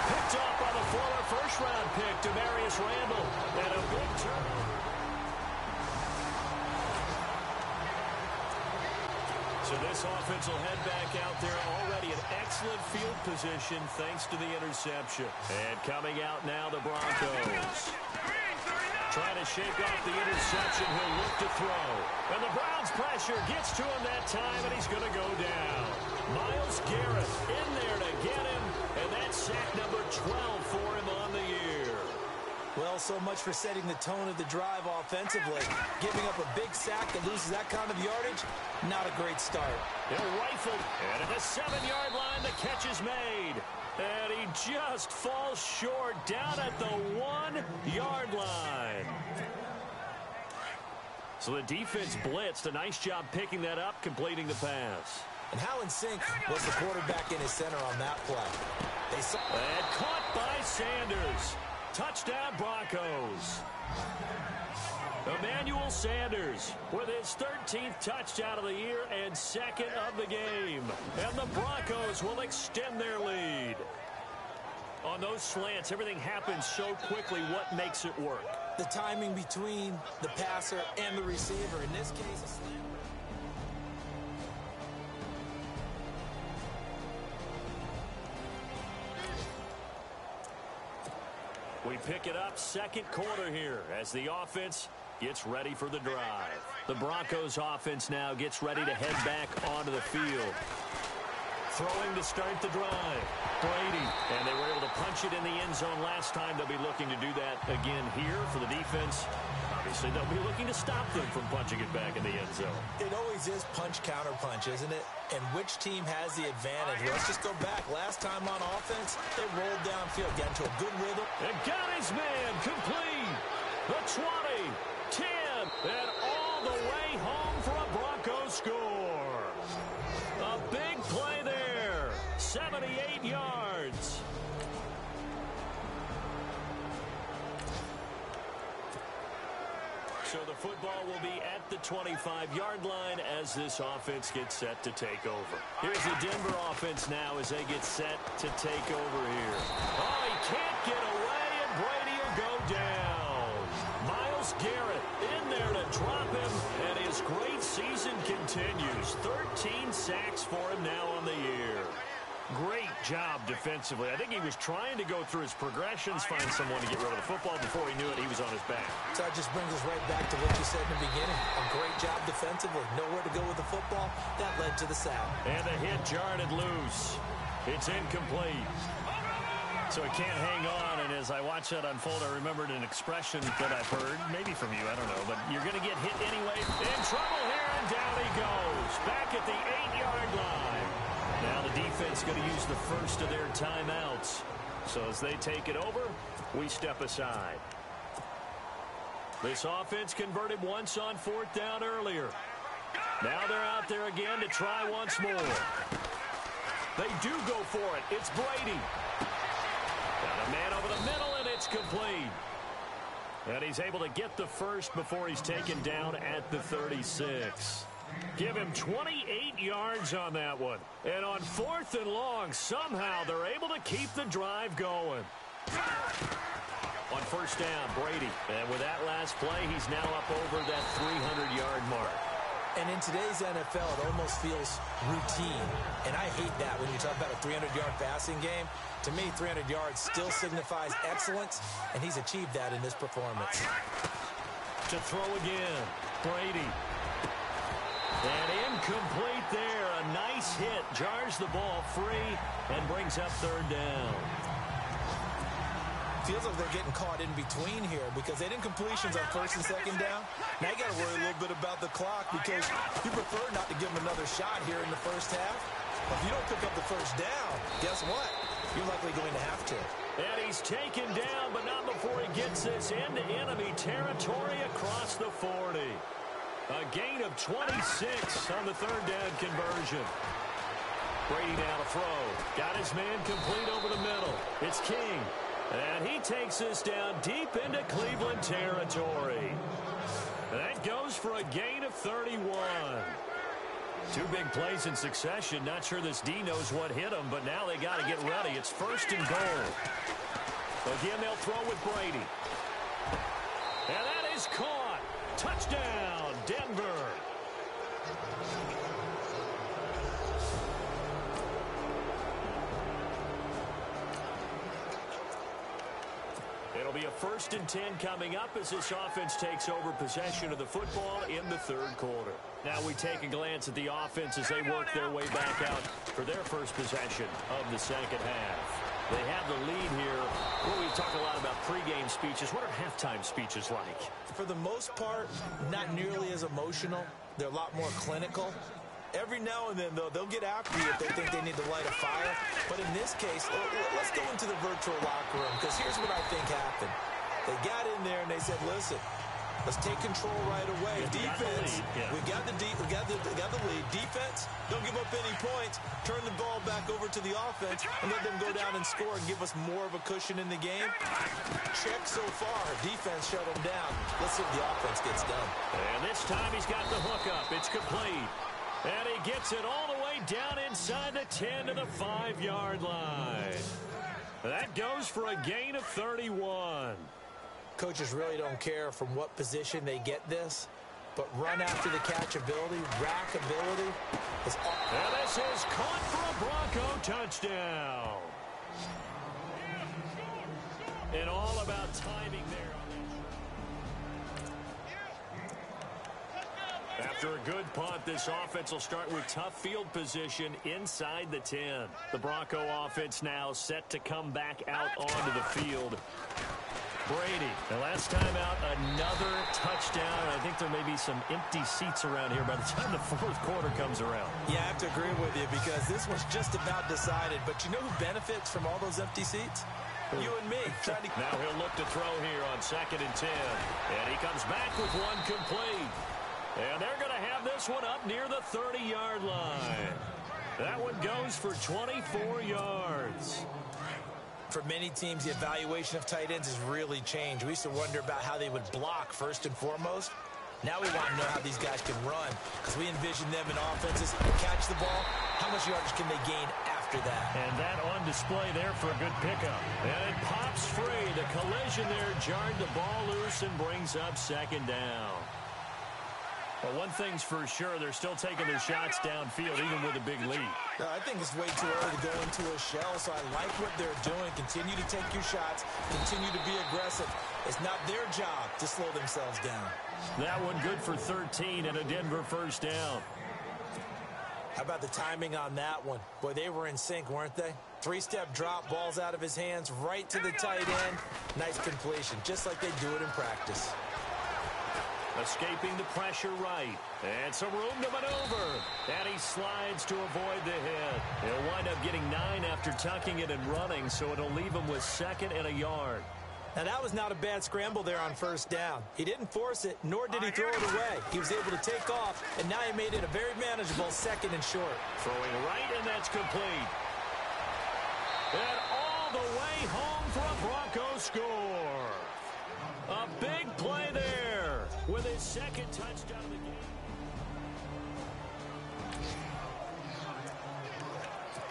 Picked up by the former first-round pick, Demarius Randall. And a big turnover. So this offense will head back out there already in excellent field position thanks to the interception. And coming out now, the Broncos. Trying to shake off the interception. He'll look to throw. And the Browns' pressure gets to him that time, and he's going to go down. Myles Garrett in there to get him, and that's sack number 12 for him on the year. Well, so much for setting the tone of the drive offensively. Giving up a big sack that loses that kind of yardage, not a great start. They're rifled, and at the 7-yard line, the catch is made. And he just falls short down at the 1-yard line. So the defense blitzed. A nice job picking that up, completing the pass. And how in sync was the quarterback in his center on that play? And caught by Sanders. Touchdown, Broncos. Emmanuel Sanders with his 13th touchdown of the year and 2nd of the game. And the Broncos will extend their lead. On those slants, everything happens so quickly. What makes it work? The timing between the passer and the receiver. In this case, a slant. We pick it up 2nd quarter here as the offense gets ready for the drive. The Broncos offense now gets ready to head back onto the field. Throwing to start the drive. Brady. And they were able to punch it in the end zone last time. They'll be looking to do that again here for the defense. Obviously, they'll be looking to stop them from punching it back in the end zone. It always is punch-counter-punch, isn't it? And which team has the advantage? Well, let's just go back. Last time on offense, they rolled downfield, got into a good rhythm. And got his man complete. The 20, 10, and all the way home for a Broncos score. A big play there. 78 yards. So the football will be at the 25-yard line as this offense gets set to take over. Here's the Denver offense now as they get set to take over here. Oh, he can't get away, and Brady will go down. Myles Garrett in there to drop him, and his great season continues. 13 sacks for him now on the year. Great job defensively. I think he was trying to go through his progressions, find someone to get rid of the football. Before he knew it, he was on his back. So I just brings us right back to what you said in the beginning. A great job defensively. Nowhere to go with the football. That led to the sack. And the hit jarred it loose. It's incomplete. So it can't hang on, and as I watch that unfold, I remembered an expression that I've heard, maybe from you, I don't know, but you're going to get hit anyway. In trouble here, and down he goes. Back at the 8-yard line. Now the defense going to use the first of their timeouts. So as they take it over, we step aside. This offense converted once on 4th down earlier. Now they're out there again to try once more. They do go for it. It's Brady. Got a man over the middle, and it's complete. And he's able to get the first before he's taken down at the 36. Give him 28 yards on that one. And on 4th and long, somehow they're able to keep the drive going. On 1st down, Brady. And with that last play, he's now up over that 300-yard mark. And in today's NFL, it almost feels routine. And I hate that when you talk about a 300-yard passing game. To me, 300 yards still signifies excellence, and he's achieved that in this performance. To throw again, Brady. And incomplete there. A nice hit. Jars the ball free and brings up 3rd down. Feels like they're getting caught in between here because they didn't completions on 1st and 2nd down. Now you got to worry a little bit about the clock because you prefer not to give them another shot here in the 1st half. If you don't pick up the 1st down, guess what? You're likely going to have to. And he's taken down, but not before he gets this into enemy territory across the 40. A gain of 26 on the 3rd down conversion. Brady now to throw. Got his man complete over the middle. It's King. And he takes this down deep into Cleveland territory. That goes for a gain of 31. 2 big plays in succession. Not sure this D knows what hit him, but now they got to get ready. It's 1st and goal. Again, they'll throw with Brady. And that is caught. Touchdown, Denver. It'll be a 1st and 10 coming up as this offense takes over possession of the football in the 3rd quarter. Now we take a glance at the offense as they work their way back out for their first possession of the 2nd half. They have the lead here. Well, we talk a lot about pregame speeches. What are halftime speeches like? For the most part, not nearly as emotional. They're a lot more clinical. Every now and then, though, they'll get after you if they think they need to light a fire. But in this case, let's go into the virtual locker room, because here's what I think happened. They got in there and they said, listen, let's take control right away. Defense, we got the lead. Defense, don't give up any points. Turn the ball back over to the offense and let them go down and score and give us more of a cushion in the game. Check so far. Defense shut them down. Let's see if the offense gets done. And this time he's got the hook up. It's complete. And he gets it all the way down inside the 10 to the 5-yard line. That goes for a gain of 31. Coaches really don't care from what position they get this, but run after the catch ability, rack ability is all. And this is caught for a Bronco touchdown. And all about timing there. After a good punt, this offense will start with tough field position inside the 10. The Bronco offense now set to come back out onto the field. Brady, the last time out, another touchdown. I think there may be some empty seats around here by the time the 4th quarter comes around. Yeah, I have to agree with you because this was just about decided. But you know who benefits from all those empty seats? You and me. Now he'll look to throw here on 2nd and 10. And he comes back with one complete. And they're going to have this one up near the 30-yard line. That one goes for 24 yards. For many teams, the evaluation of tight ends has really changed. We used to wonder about how they would block first and foremost. Now we want to know how these guys can run because we envision them in offenses catch the ball. How much yardage can they gain after that? And that on display there for a good pickup. And it pops free. The collision there jarred the ball loose and brings up 2nd down. But one thing's for sure, they're still taking their shots downfield, even with a big lead. No, I think it's way too early to go into a shell, so I like what they're doing. Continue to take your shots. Continue to be aggressive. It's not their job to slow themselves down. That one good for 13 and a Denver first down. How about the timing on that one? Boy, they were in sync, weren't they? Three-step drop, balls out of his hands, right to the tight end. Nice completion, just like they do it in practice. Escaping the pressure right. And some room to maneuver. And he slides to avoid the hit. He'll wind up getting 9 after tucking it and running, so it'll leave him with 2nd and a yard. Now, that was not a bad scramble there on first down. He didn't force it, nor did he throw it away. He was able to take off, and now he made it a very manageable 2nd and short. Throwing right, and that's complete. And all the way home for a Broncos score. A big play there with his 2nd touchdown of the game.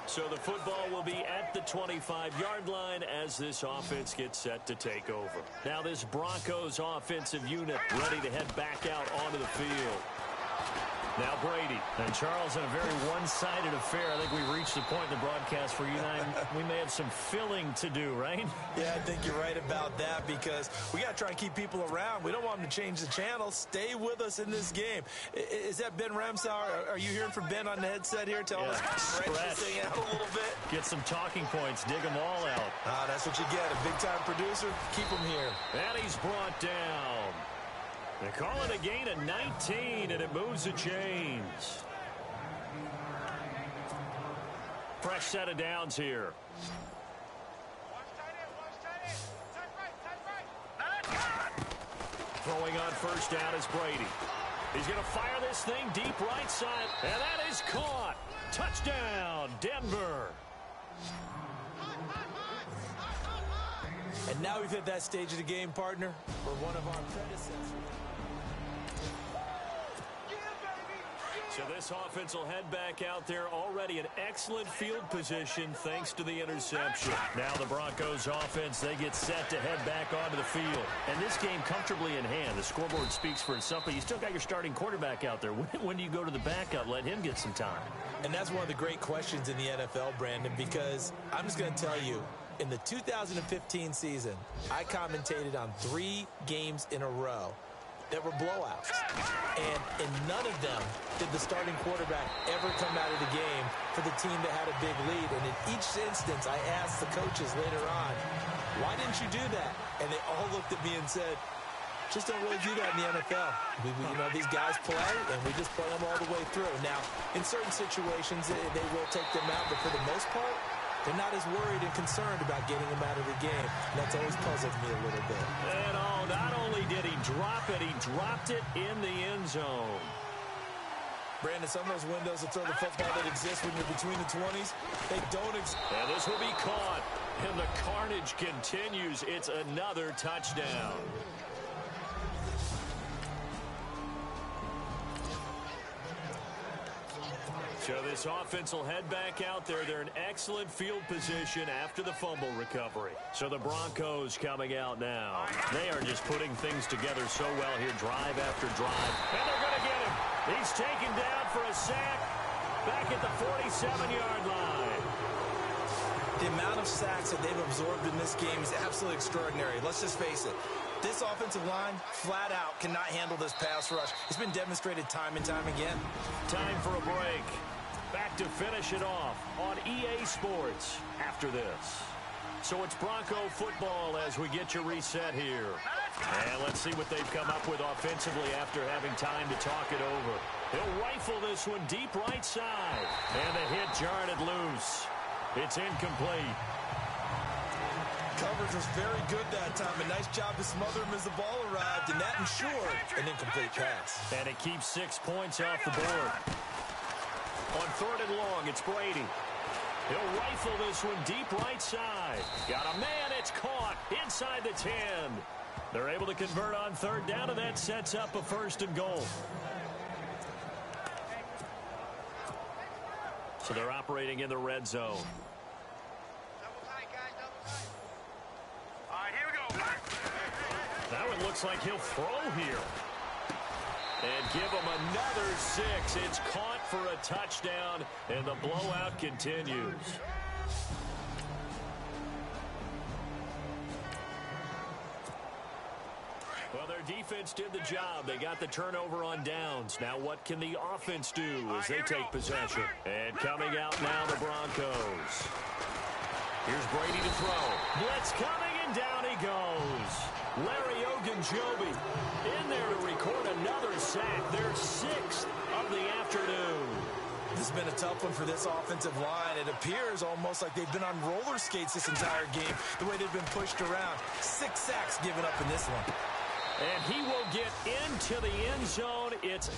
So the football will be at the 25-yard line as this offense gets set to take over. Now this Broncos offensive unit ready to head back out onto the field. Now Brady. And Charles, in a very one-sided affair, I think we reached the point in the broadcast for you and I, we may have some filling to do, right? Yeah, I think you're right about that because we got to try and keep people around. We don't want them to change the channel. Stay with us in this game. Is that Ben Ramsauer? Are you hearing from Ben on the headset here? Tell us stretch this thing out a little bit. Get some talking points. Dig them all out. That's what you get. A big-time producer. Keep them here. And he's brought down. They call it a gain of 19, and it moves the chains. Fresh set of downs here. Throwing on first down is Brady. He's going to fire this thing deep right side, and that is caught. Touchdown, Denver. And now we've hit that stage of the game, partner, where one of our predecessors. So this offense will head back out there already in excellent field position thanks to the interception. Now the Broncos offense, they get set to head back onto the field. And this game comfortably in hand. The scoreboard speaks for itself, but you still got your starting quarterback out there. When do you go to the backup? Let him get some time. And that's one of the great questions in the NFL, Brandon, because I'm just going to tell you, in the 2015 season, I commentated on 3 games in a row that were blowouts. And in none of them did the starting quarterback ever come out of the game for the team that had a big lead. And in each instance, I asked the coaches later on, why didn't you do that? And they all looked at me and said, just don't really do that in the NFL. These guys play, and we just play them all the way through. Now, in certain situations, they will take them out, but for the most part, they're not as worried and concerned about getting him out of the game. And that's always puzzled me a little bit. And not only did he drop it, he dropped it in the end zone. Brandon, some of those windows that throw the football that exist when you're between the 20s, they don't exist. And this will be caught. And the carnage continues. It's another touchdown. So this offense will head back out there. They're in excellent field position after the fumble recovery. So the Broncos coming out now. They are just putting things together so well here, drive after drive. And they're going to get him. He's taken down for a sack back at the 47-yard line. The amount of sacks that they've absorbed in this game is absolutely extraordinary. Let's just face it. This offensive line, flat out, cannot handle this pass rush. It's been demonstrated time and time again. Time for a break. Back to finish it off on EA Sports after this. So it's Bronco football as we get you reset here. And let's see what they've come up with offensively after having time to talk it over. He'll rifle this one deep right side. And the hit jarred it loose. It's incomplete. Coverage was very good that time. A nice job to smother him as the ball arrived, and that ensured an incomplete pass. And it keeps 6 points off the board. On 3rd and long, it's Brady. He'll rifle this one deep right side. Got a man, it's caught inside the 10. They're able to convert on 3rd down, and that sets up a 1st and goal. So they're operating in the red zone. Now it looks like he'll throw here. And give him another 6. It's caught for a touchdown, and the blowout continues. Well, their defense did the job. They got the turnover on downs. Now what can the offense do as they take possession? And coming out now, the Broncos. Here's Brady to throw. Blitz coming, and down he goes. Larry Ogunjobi in there to record another sack. Their 6th of the afternoon. This has been a tough one for this offensive line. It appears almost like they've been on roller skates this entire game, the way they've been pushed around. 6 sacks given up in this one. And he will get into the end zone. It's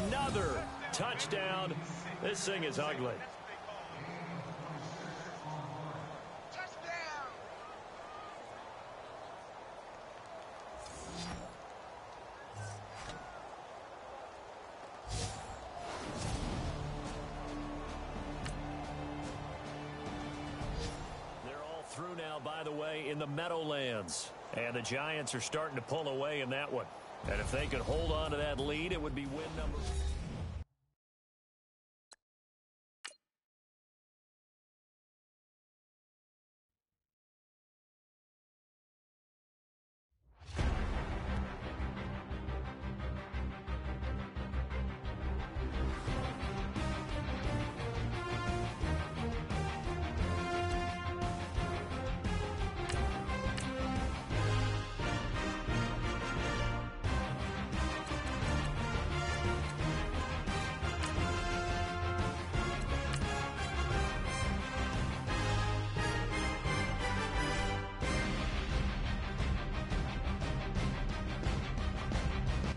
another touchdown. This thing is ugly. Through now, by the way, in the Meadowlands. And the Giants are starting to pull away in that one. And if they could hold on to that lead, it would be win number...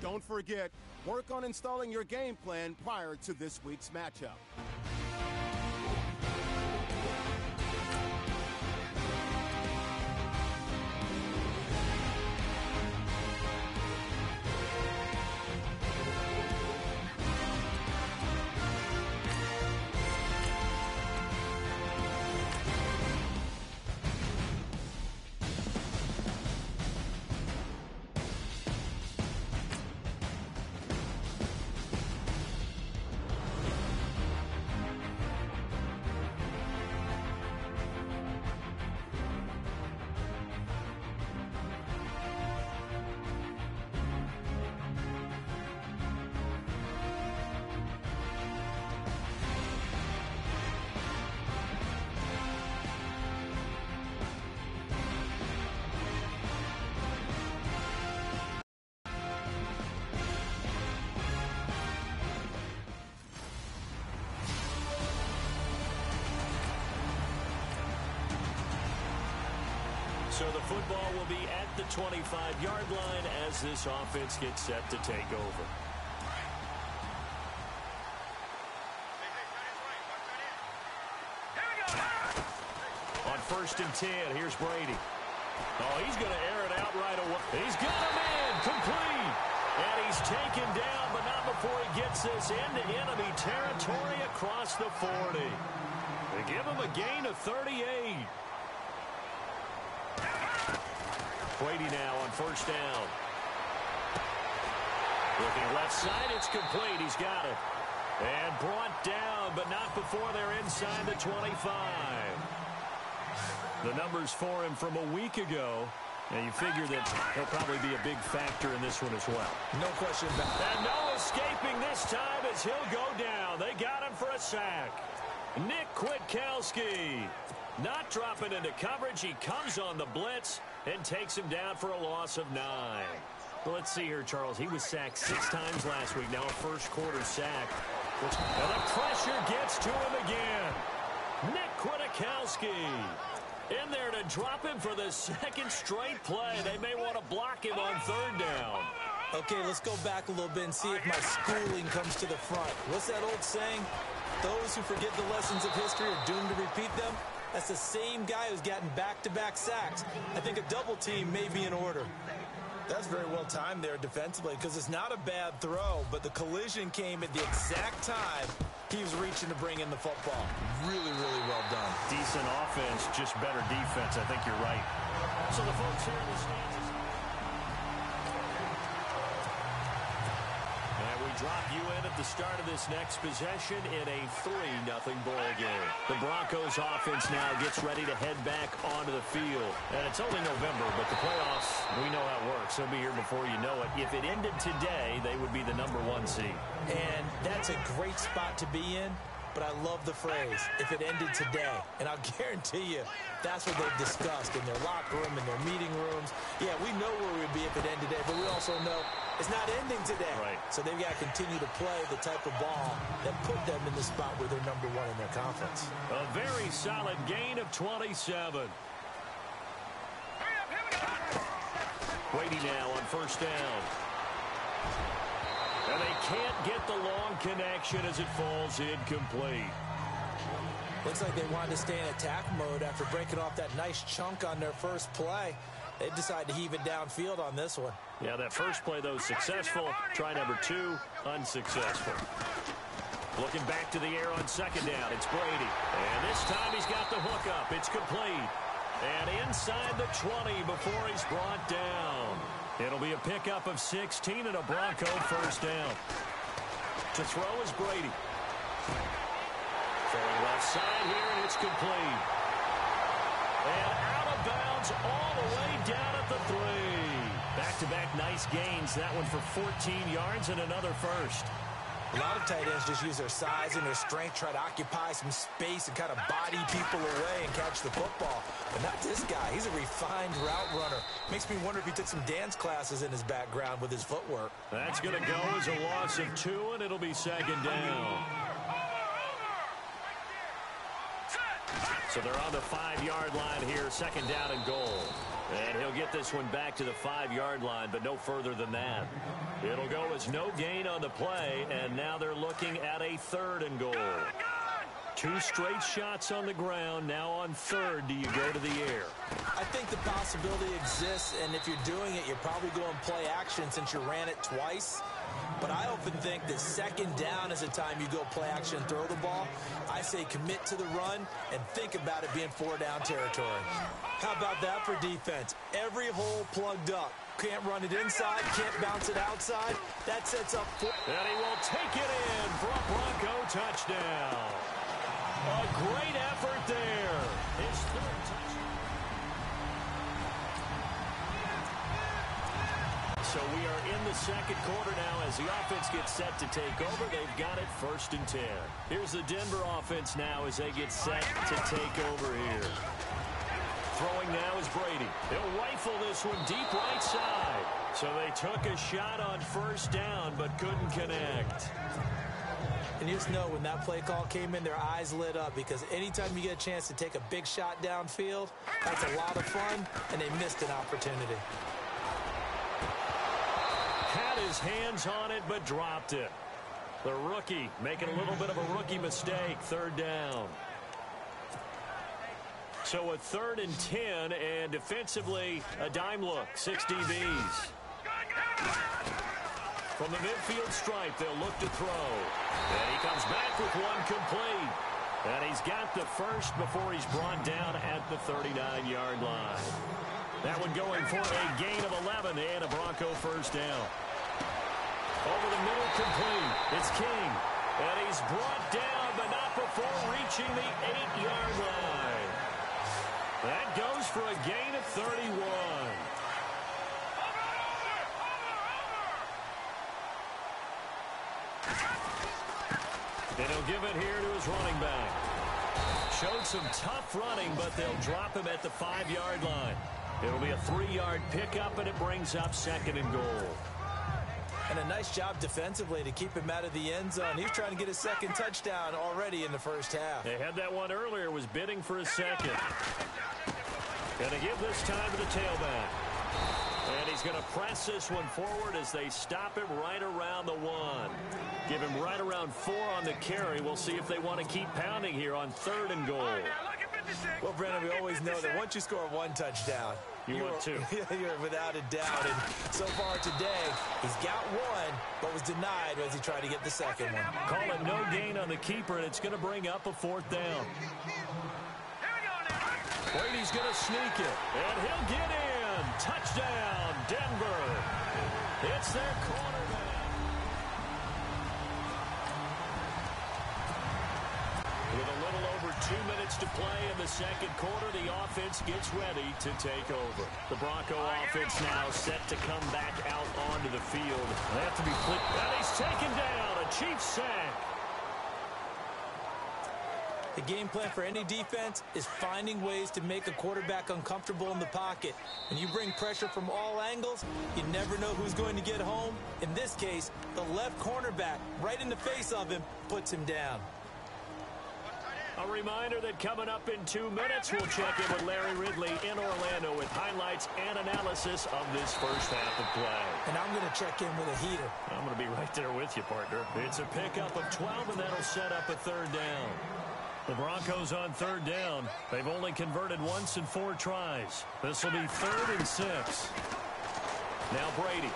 Don't forget, work on installing your game plan prior to this week's matchup. So the football will be at the 25-yard line as this offense gets set to take over. On 1st and 10, here's Brady. Oh, he's going to air it out right away. He's got him in, complete. And he's taken down, but not before he gets this into enemy territory across the 40. They give him a gain of 38. Brady now on 1st down. Looking left side, it's complete. He's got it. And brought down, but not before they're inside the 25. The numbers for him from a week ago. And you figure that he'll probably be a big factor in this one as well. No question about it. And no escaping this time as he'll go down. They got him for a sack. Nick Kwiatkowski not dropping into coverage. He comes on the blitz and takes him down for a loss of 9. Well, let's see here, Charles. He was sacked 6 times last week. Now a first-quarter sack. And the pressure gets to him again. Nick Kwiatkowski in there to drop him for the 2nd straight play. They may want to block him on 3rd down. Okay, let's go back a little bit and see if my schooling comes to the front. What's that old saying? Those who forget the lessons of history are doomed to repeat them. That's the same guy who's gotten back-to-back sacks. I think a double team may be in order. That's very well timed there defensively because it's not a bad throw, but the collision came at the exact time he was reaching to bring in the football. Really, really well done. Decent offense, just better defense. I think you're right. So the folks here in the stands. And we drop you in at the start of this next possession in a 3-0 ball game. The Broncos offense now gets ready to head back onto the field. And it's only November, but the playoffs, we know how it works. They'll be here before you know it. If it ended today, they would be the #1 seed. And that's a great spot to be in. But I love the phrase, if it ended today. And I'll guarantee you, that's what they've discussed in their locker room, in their meeting rooms. Yeah, we know where we'd be if it ended today, but we also know it's not ending today. Right. So they've got to continue to play the type of ball that put them in the spot where they're #1 in their conference. A very solid gain of 27. Brady now on first down. And they can't get the long connection as it falls incomplete. Looks like they wanted to stay in attack mode after breaking off that nice chunk on their first play. They decided to heave it downfield on this one. Yeah, that first play, though, successful. Try number 2, unsuccessful. Looking back to the air on second down, it's Brady. And this time he's got the hook up. It's complete. And inside the 20 before he's brought down. It'll be a pickup of 16 and a Bronco first down. To throw is Brady. Throwing left side here, and it's complete. And out of bounds all the way down at the 3. Back-to-back nice gains. That one for 14 yards and another first. A lot of tight ends just use their size and their strength, try to occupy some space and kind of body people away and catch the football. But not this guy. He's a refined route runner. Makes me wonder if he took some dance classes in his background with his footwork. That's going to go as a loss of 2, and it'll be second down. So they're on the 5-yard line here, second down and goal. And he'll get this one back to the 5-yard line, but no further than that. It'll go as no gain on the play, and now they're looking at a 3rd and goal. 2 straight shots on the ground. Now on 3rd, do you go to the air? I think the possibility exists, and if you're doing it, you're probably going play action since you ran it twice. But I often think that second down is the time you go play action and throw the ball. I say commit to the run and think about it being 4-down territory. How about that for defense? Every hole plugged up. Can't run it inside, can't bounce it outside. That sets up for... And he will take it in for a Bronco touchdown. A great effort there. His 3rd touchdown. So we are in the second quarter now as the offense gets set to take over. They've got it 1st and 10. Here's the Denver offense now as they get set to take over here. Throwing now is Brady. He'll rifle this one deep right side. So they took a shot on first down but couldn't connect. And you just know when that play call came in, their eyes lit up because anytime you get a chance to take a big shot downfield, that's a lot of fun, and they missed an opportunity. Had his hands on it but dropped it. The rookie making a little bit of a rookie mistake, 3rd down. So a 3rd and 10, and defensively a dime look, 6 DBs. From the midfield stripe, they'll look to throw. And he comes back with one complete. And he's got the first before he's brought down at the 39-yard line. That one going for a gain of 11 and a Bronco first down. Over the middle, complete. It's King. And he's brought down, but not before reaching the 8-yard line. That goes for a gain of 31. And he'll give it here to his running back. Showed some tough running, but they'll drop him at the 5-yard line. It'll be a 3-yard pickup, and it brings up 2nd and goal. And a nice job defensively to keep him out of the end zone. He was trying to get a 2nd touchdown already in the first half. They had that one earlier, was bidding for a 2nd. Gonna give this time to the tailback. And he's going to press this one forward as they stop him right around the 1. Give him right around 4 on the carry. We'll see if they want to keep pounding here on 3rd and goal. Well, Brandon, we always know that once you score 1 touchdown, you want 2. You're without a doubt. And so far today, he's got 1, but was denied as he tried to get the 2nd one. Call it no gain on the keeper, and it's going to bring up a 4th down. Brady's going to sneak it, and he'll get in. Touchdown, Denver. It's their quarterback. With a little over 2 minutes to play in the second quarter, the offense gets ready to take over. The Bronco offense now set to come back out onto the field. They have to be flipped. And he's taken down. A Chiefs sack. The game plan for any defense is finding ways to make a quarterback uncomfortable in the pocket. When you bring pressure from all angles, you never know who's going to get home. In this case, the left cornerback, right in the face of him, puts him down. A reminder that coming up in 2 minutes, we'll check in with Larry Ridley in Orlando with highlights and analysis of this first half of play. And I'm going to check in with a heater. I'm going to be right there with you, partner. It's a pickup of 12, and that'll set up a third down. The Broncos on third down. They've only converted once in 4 tries. This will be 3rd and 6. Now Brady.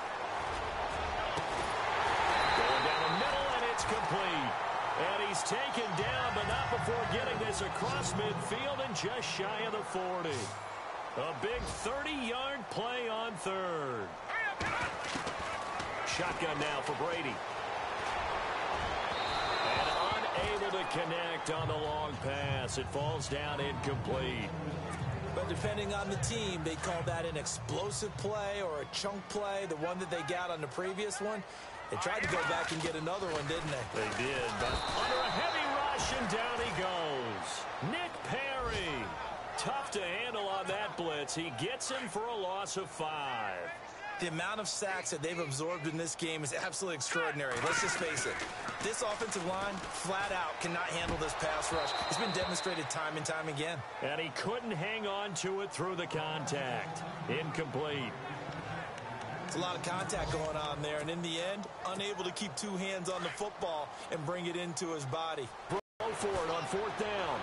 Going down the middle, and it's complete. And he's taken down, but not before getting this across midfield and just shy of the 40. A big 30-yard play on third. Shotgun now for Brady. And unable to connect on the long pass. It falls down incomplete. But depending on the team, they call that an explosive play or a chunk play, the one that they got on the previous one. They tried to go back and get another one, didn't they? They did, but under a heavy rush, and down he goes. Nick Perry. Tough to handle on that blitz. He gets him for a loss of 5. The amount of sacks that they've absorbed in this game is absolutely extraordinary. Let's just face it. This offensive line, flat out, cannot handle this pass rush. It's been demonstrated time and time again. And he couldn't hang on to it through the contact. Incomplete. It's a lot of contact going on there, and in the end, unable to keep 2 hands on the football and bring it into his body. Go for it on 4th down.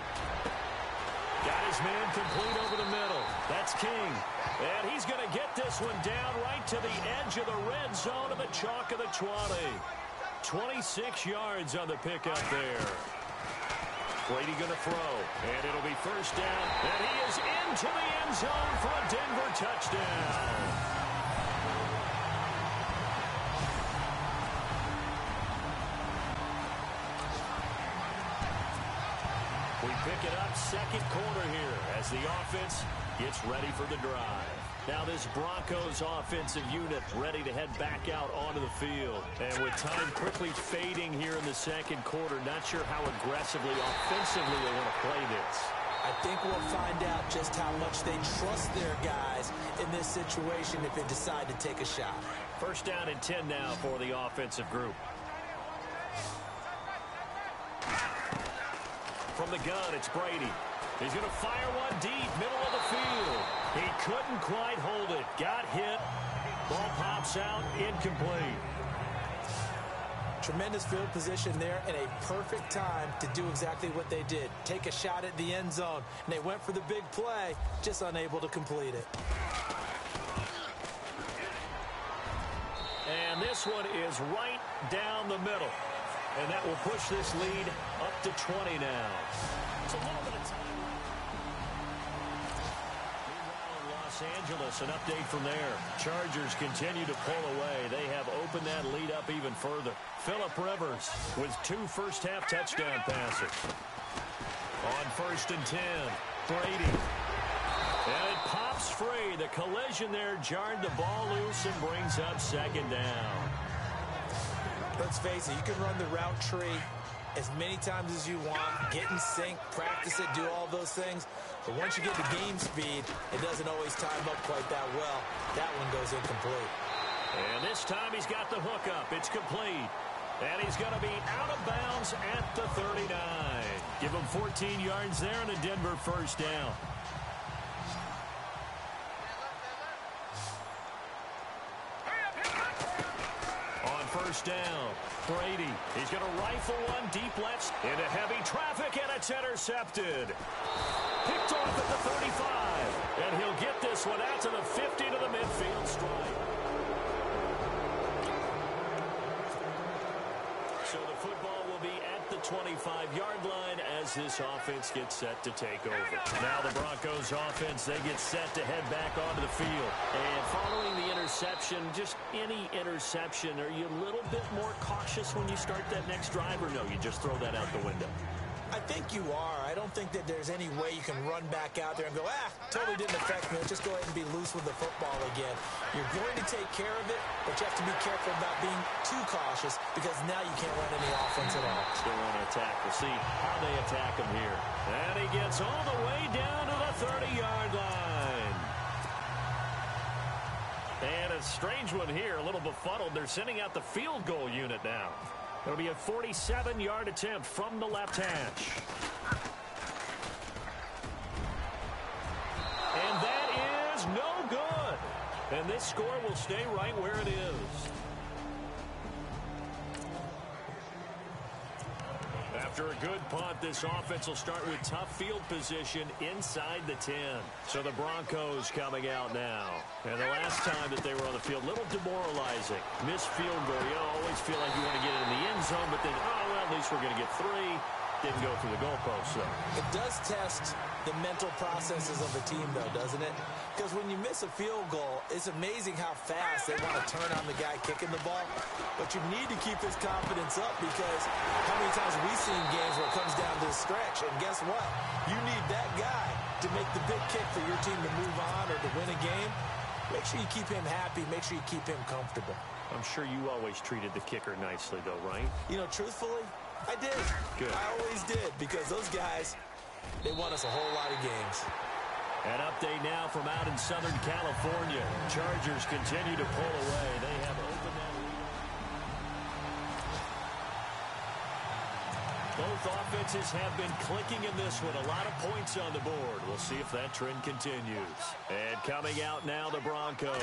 Got his man complete over the middle. That's King. And he's going to get this one down right to the edge of the red zone of the chalk of the 20. 26 yards on the pickup there. Brady going to throw, and it'll be 1st down. And he is into the end zone for a Denver touchdown. We pick it up second quarter here as the offense gets ready for the drive. Now this Broncos offensive unit ready to head back out onto the field. And with time quickly fading here in the second quarter, not sure how aggressively, offensively they want to play this. I think we'll find out just how much they trust their guys in this situation if they decide to take a shot. 1st down and 10 now for the offensive group. From the gun, it's Brady. He's going to fire one deep, middle of the field. He couldn't quite hold it. Got hit. Ball pops out, incomplete. Tremendous field position there and a perfect time to do exactly what they did. Take a shot at the end zone. And they went for the big play, just unable to complete it. And this one is right down the middle. And that will push this lead up to 20 now. It's a little bit of time. Meanwhile, in Los Angeles, an update from there. Chargers continue to pull away. They have opened that lead up even further. Phillip Rivers with 2 first-half touchdown passes. On 1st and 10, Brady. And it pops free. The collision there jarred the ball loose and brings up 2nd down. Let's face it, you can run the route tree as many times as you want, get in sync, practice it, do all those things. But once you get to game speed, it doesn't always time up quite that well. That one goes incomplete. And this time he's got the hook up. It's complete. And he's going to be out of bounds at the 39. Give him 14 yards there and a Denver 1st down. On 1st down, Brady. He's going to rifle one deep left into heavy traffic, and it's intercepted. Picked off at the 35. And he'll get this one out to the 50 to the midfield stripe. So the football will be at the 25-yard line as this offense gets set to take over. Now the Broncos offense, they get set to head back onto the field. And following the interception, just any interception, are you a little bit more cautious when you start that next drive, or no, you just throw that out the window? I think you are. I don't think that there's any way you can run back out there and go, totally didn't affect me. Let's just go ahead and be loose with the football again. You're going to take care of it, but you have to be careful about being too cautious because now you can't run any offense at all. Still want to attack. We'll see how they attack him here. And he gets all the way down to the 30-yard line. And a strange one here, a little befuddled. They're sending out the field goal unit now. It'll be a 47-yard attempt from the left hash. And that is no good. And this score will stay right where it is. After a good punt, this offense will start with tough field position inside the 10. So the Broncos coming out now. And the last time that they were on the field, a little demoralizing. Missed field goal. You always feel like you want to get it in the end zone, but then, well, at least we're going to get 3. Didn't go through the goalpost, though. It does test the mental processes of a team, though, doesn't it? Because when you miss a field goal, it's amazing how fast they want to turn on the guy kicking the ball. But you need to keep his confidence up because how many times we've seen games where it comes down to the stretch, and guess what? You need that guy to make the big kick for your team to move on or to win a game. Make sure you keep him happy. Make sure you keep him comfortable. I'm sure you always treated the kicker nicely, though, right? You know, truthfully, I did. Good. I always did because those guys, they won us a whole lot of games. An update now from out in Southern California. Chargers continue to pull away. They have opened that lead. Both offenses have been clicking in this one. A lot of points on the board. We'll see if that trend continues. And coming out now, the Broncos.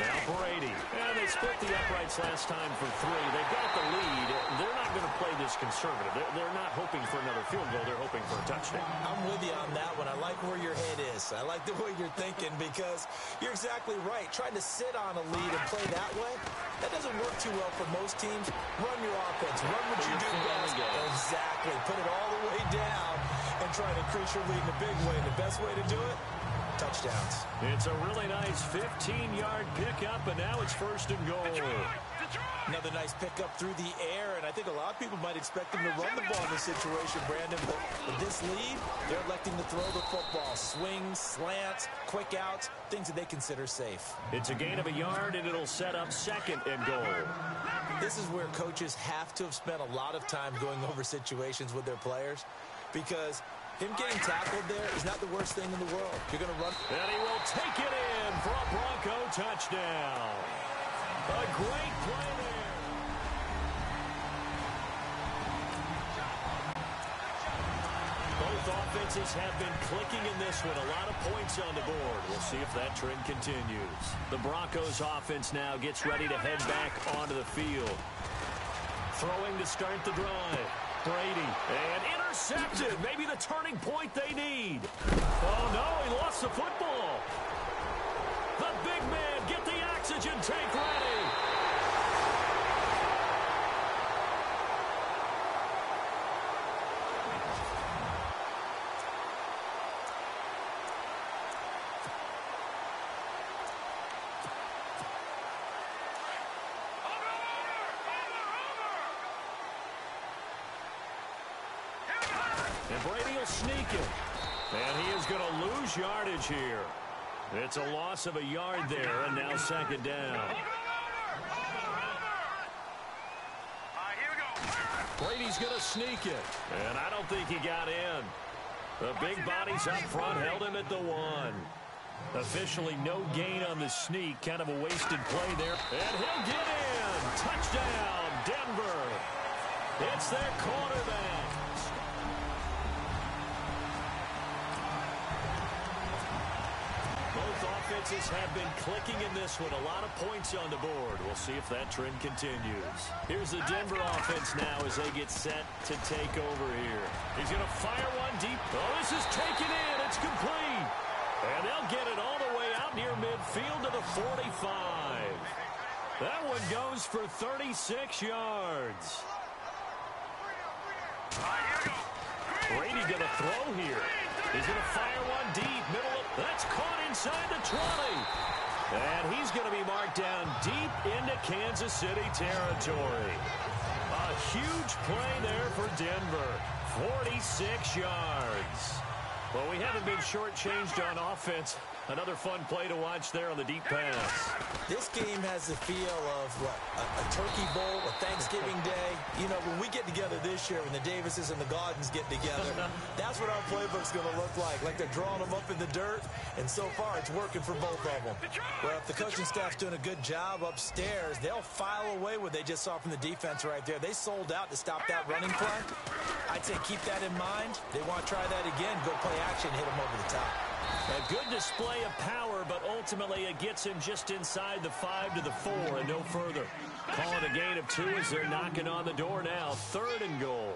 Now Brady. And they split the uprights last time for 3. They've got the lead. They're not going to play this conservative. They're not hoping for another field goal. They're hoping for a touchdown. I'm with you on that one. I like where your head is. I like the way you're thinking because you're exactly right. Trying to sit on a lead and play that way, that doesn't work too well for most teams. Run your offense. Run what you do best. Exactly. Put it all the way down and try to increase your lead in a big way. And the best way to do it, touchdowns. It's a really nice 15-yard pickup, and now it's 1st and goal. Another nice pickup through the air, and I think a lot of people might expect them to run the ball in this situation, Brandon, but with this lead, they're electing to throw the football. Swings, slants, quick outs, things that they consider safe. It's a gain of a yard, and it'll set up 2nd and goal. This is where coaches have to have spent a lot of time going over situations with their players because him getting tackled there is not the worst thing in the world. You're going to run. And he will take it in for a Bronco touchdown. A great play there. Both offenses have been clicking in this one. A lot of points on the board. We'll see if that trend continues. The Broncos offense now gets ready to head back onto the field. Throwing to start the drive. Brady, and intercepted. Maybe the turning point they need. Oh, no, he lost the football. The big man, get the oxygen tank ready. And Brady will sneak it. And he is going to lose yardage here. It's a loss of a yard there, and now 2nd down. Brady's going to sneak it. And I don't think he got in. The big bodies up front held him at the 1. Officially no gain on the sneak. Kind of a wasted play there. And he'll get in. Touchdown, Denver. It's their quarterback. Offenses have been clicking in this one. A lot of points on the board. We'll see if that trend continues. Here's the Denver offense now as they get set to take over here. He's going to fire one deep. Oh, this is taken in. It's complete. And they'll get it all the way out near midfield to the 45. That one goes for 36 yards. Brady going to throw here. He's going to fire one deep. Middle of, that's caught inside the 20. And he's going to be marked down deep into Kansas City territory. A Huge play there for Denver. 46 yards. Well, we haven't been shortchanged on offense. Another fun play to watch there on the deep pass. This game has the feel of, what, a turkey bowl, a Thanksgiving day. You know, when we get together this year, when the Davises and the Gaudens get together, that's what our playbook's going to look like. Like they're drawing them up in the dirt, and so far it's working for both of them. Well, if the coaching staff's doing a good job upstairs, they'll file away what they just saw from the defense right there. They sold out to stop that running play. I'd say keep that in mind. They want to try that again, go play action, hit them over the top. A good display of power, but ultimately it gets him just inside the 5 to the 4 and no further. Calling a gain of 2 as they're knocking on the door now. 3rd and goal.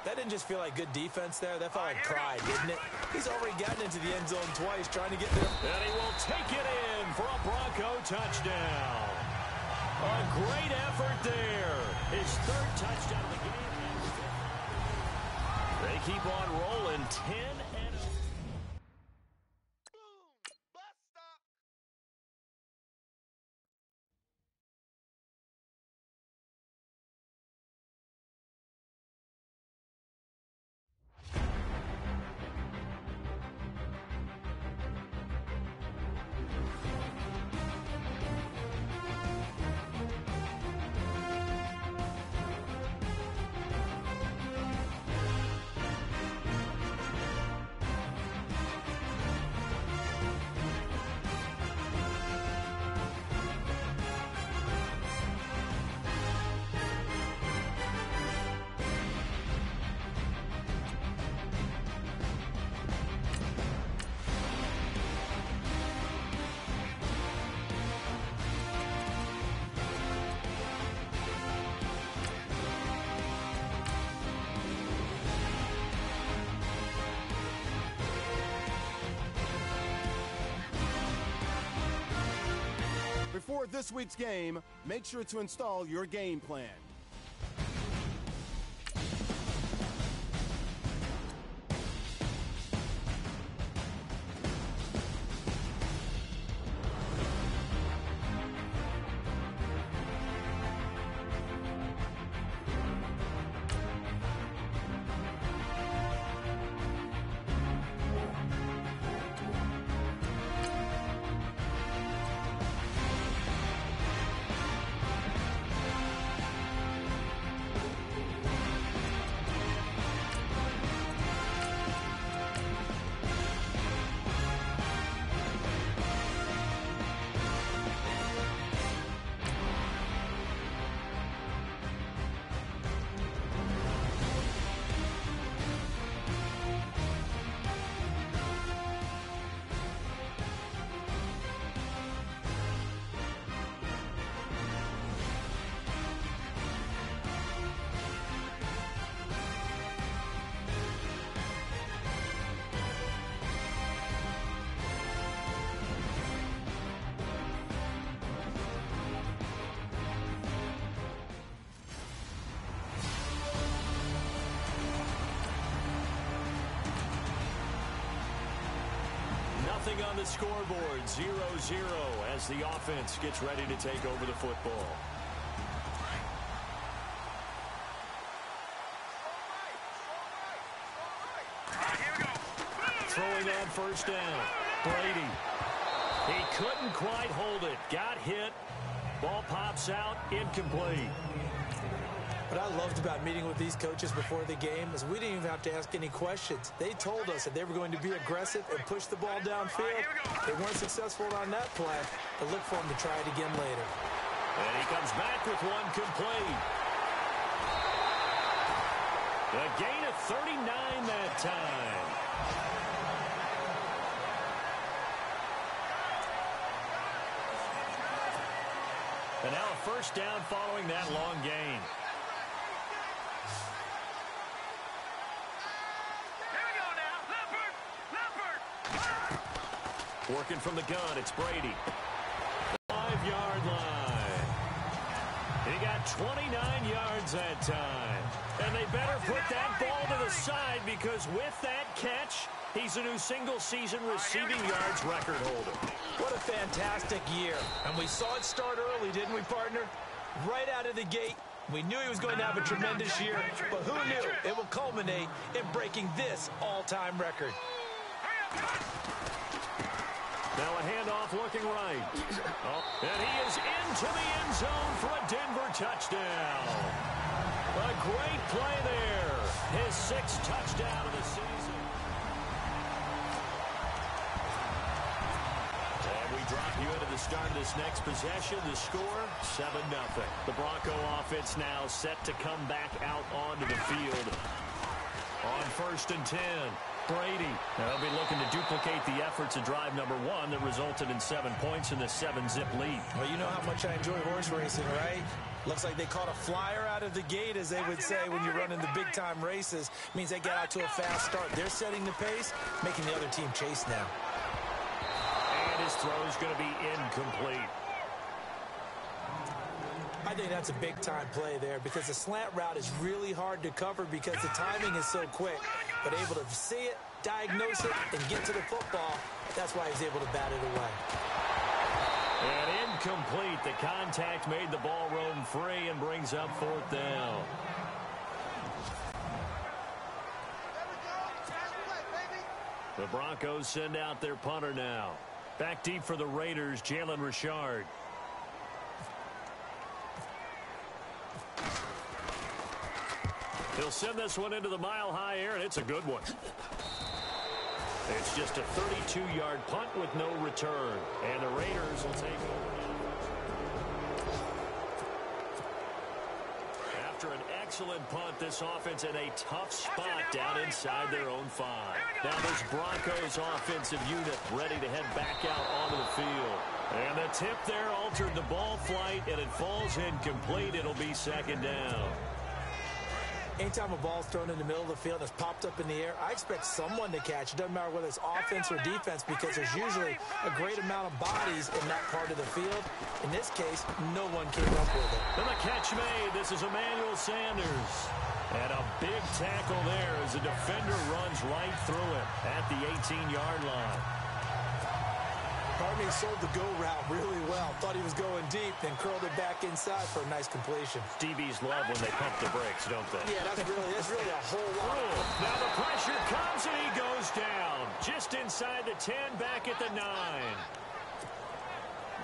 That didn't just feel like good defense there. That felt like pride, didn't it? He's already gotten into the end zone twice trying to get there. And he will take it in for a Bronco touchdown. A great effort there. His 3rd touchdown of the game. They keep on rolling. 10-0. Before this week's game, make sure to install your game plan. Nothing on the scoreboard, 0-0 as the offense gets ready to take over the football. Throwing on first down, Brady. He couldn't quite hold it. Got hit. Ball pops out, incomplete. What I loved about meeting with these coaches before the game is we didn't even have to ask any questions. They told us that they were going to be aggressive and push the ball downfield. They weren't successful on that play, but look for them to try it again later. And he comes back with one complete. A gain of 39 that time. And now a first down following that long gain. Working from the gun, it's Brady. 5-yard line. He got 29 yards that time. And they better put that ball to the side because with that catch, he's a new single-season receiving yards record holder. What a fantastic year. And we saw it start early, didn't we, partner? Right out of the gate, We knew he was going to have a tremendous year, but who knew it will culminate in breaking this all-time record. Now a handoff looking right. And he is into the end zone for a Denver touchdown. A great play there. His 6th touchdown of the season. And we drop you into the start of this next possession. The score, 7-0. The Bronco offense now set to come back out onto the field. On 1st and 10. Brady. They'll be looking to duplicate the efforts of drive number 1 that resulted in 7 points in the 7-zip lead. Well, you know how much I enjoy horse racing, right? Looks like they caught a flyer out of the gate, as they would say when you're running the big-time races. Means they got out to a fast start. They're setting the pace, making the other team chase now. And his throw is going to be incomplete. I think that's a big-time play there because the slant route is really hard to cover because the timing is so quick. But able to see it, diagnose it, and get to the football, that's why he's able to bat it away. And incomplete. The contact made the ball roam free and brings up 4th down. The Broncos send out their punter now. Back deep for the Raiders, Jalen Richard. He'll send this one into the mile-high air, and it's a good one. It's just a 32-yard punt with no return. And the Raiders will take over. After an excellent punt, this offense in a tough spot down inside their own 5. Now this Broncos offensive unit ready to head back out onto the field. And the tip there altered the ball flight, and it falls incomplete. It'll be 2nd down. Anytime a ball's thrown in the middle of the field and it's popped up in the air, I expect someone to catch. It doesn't matter whether it's offense or defense because there's usually a great amount of bodies in that part of the field. In this case, no one came up with it. And the catch made. This is Emmanuel Sanders. And a big tackle there as the defender runs right through it at the 18-yard line. Brony sold the go route really well. Thought he was going deep, then curled it back inside for a nice completion. DBs love when they pump the brakes, don't they? Yeah, that's really a whole lot. Now the pressure comes and he goes down. Just inside the 10, back at the 9.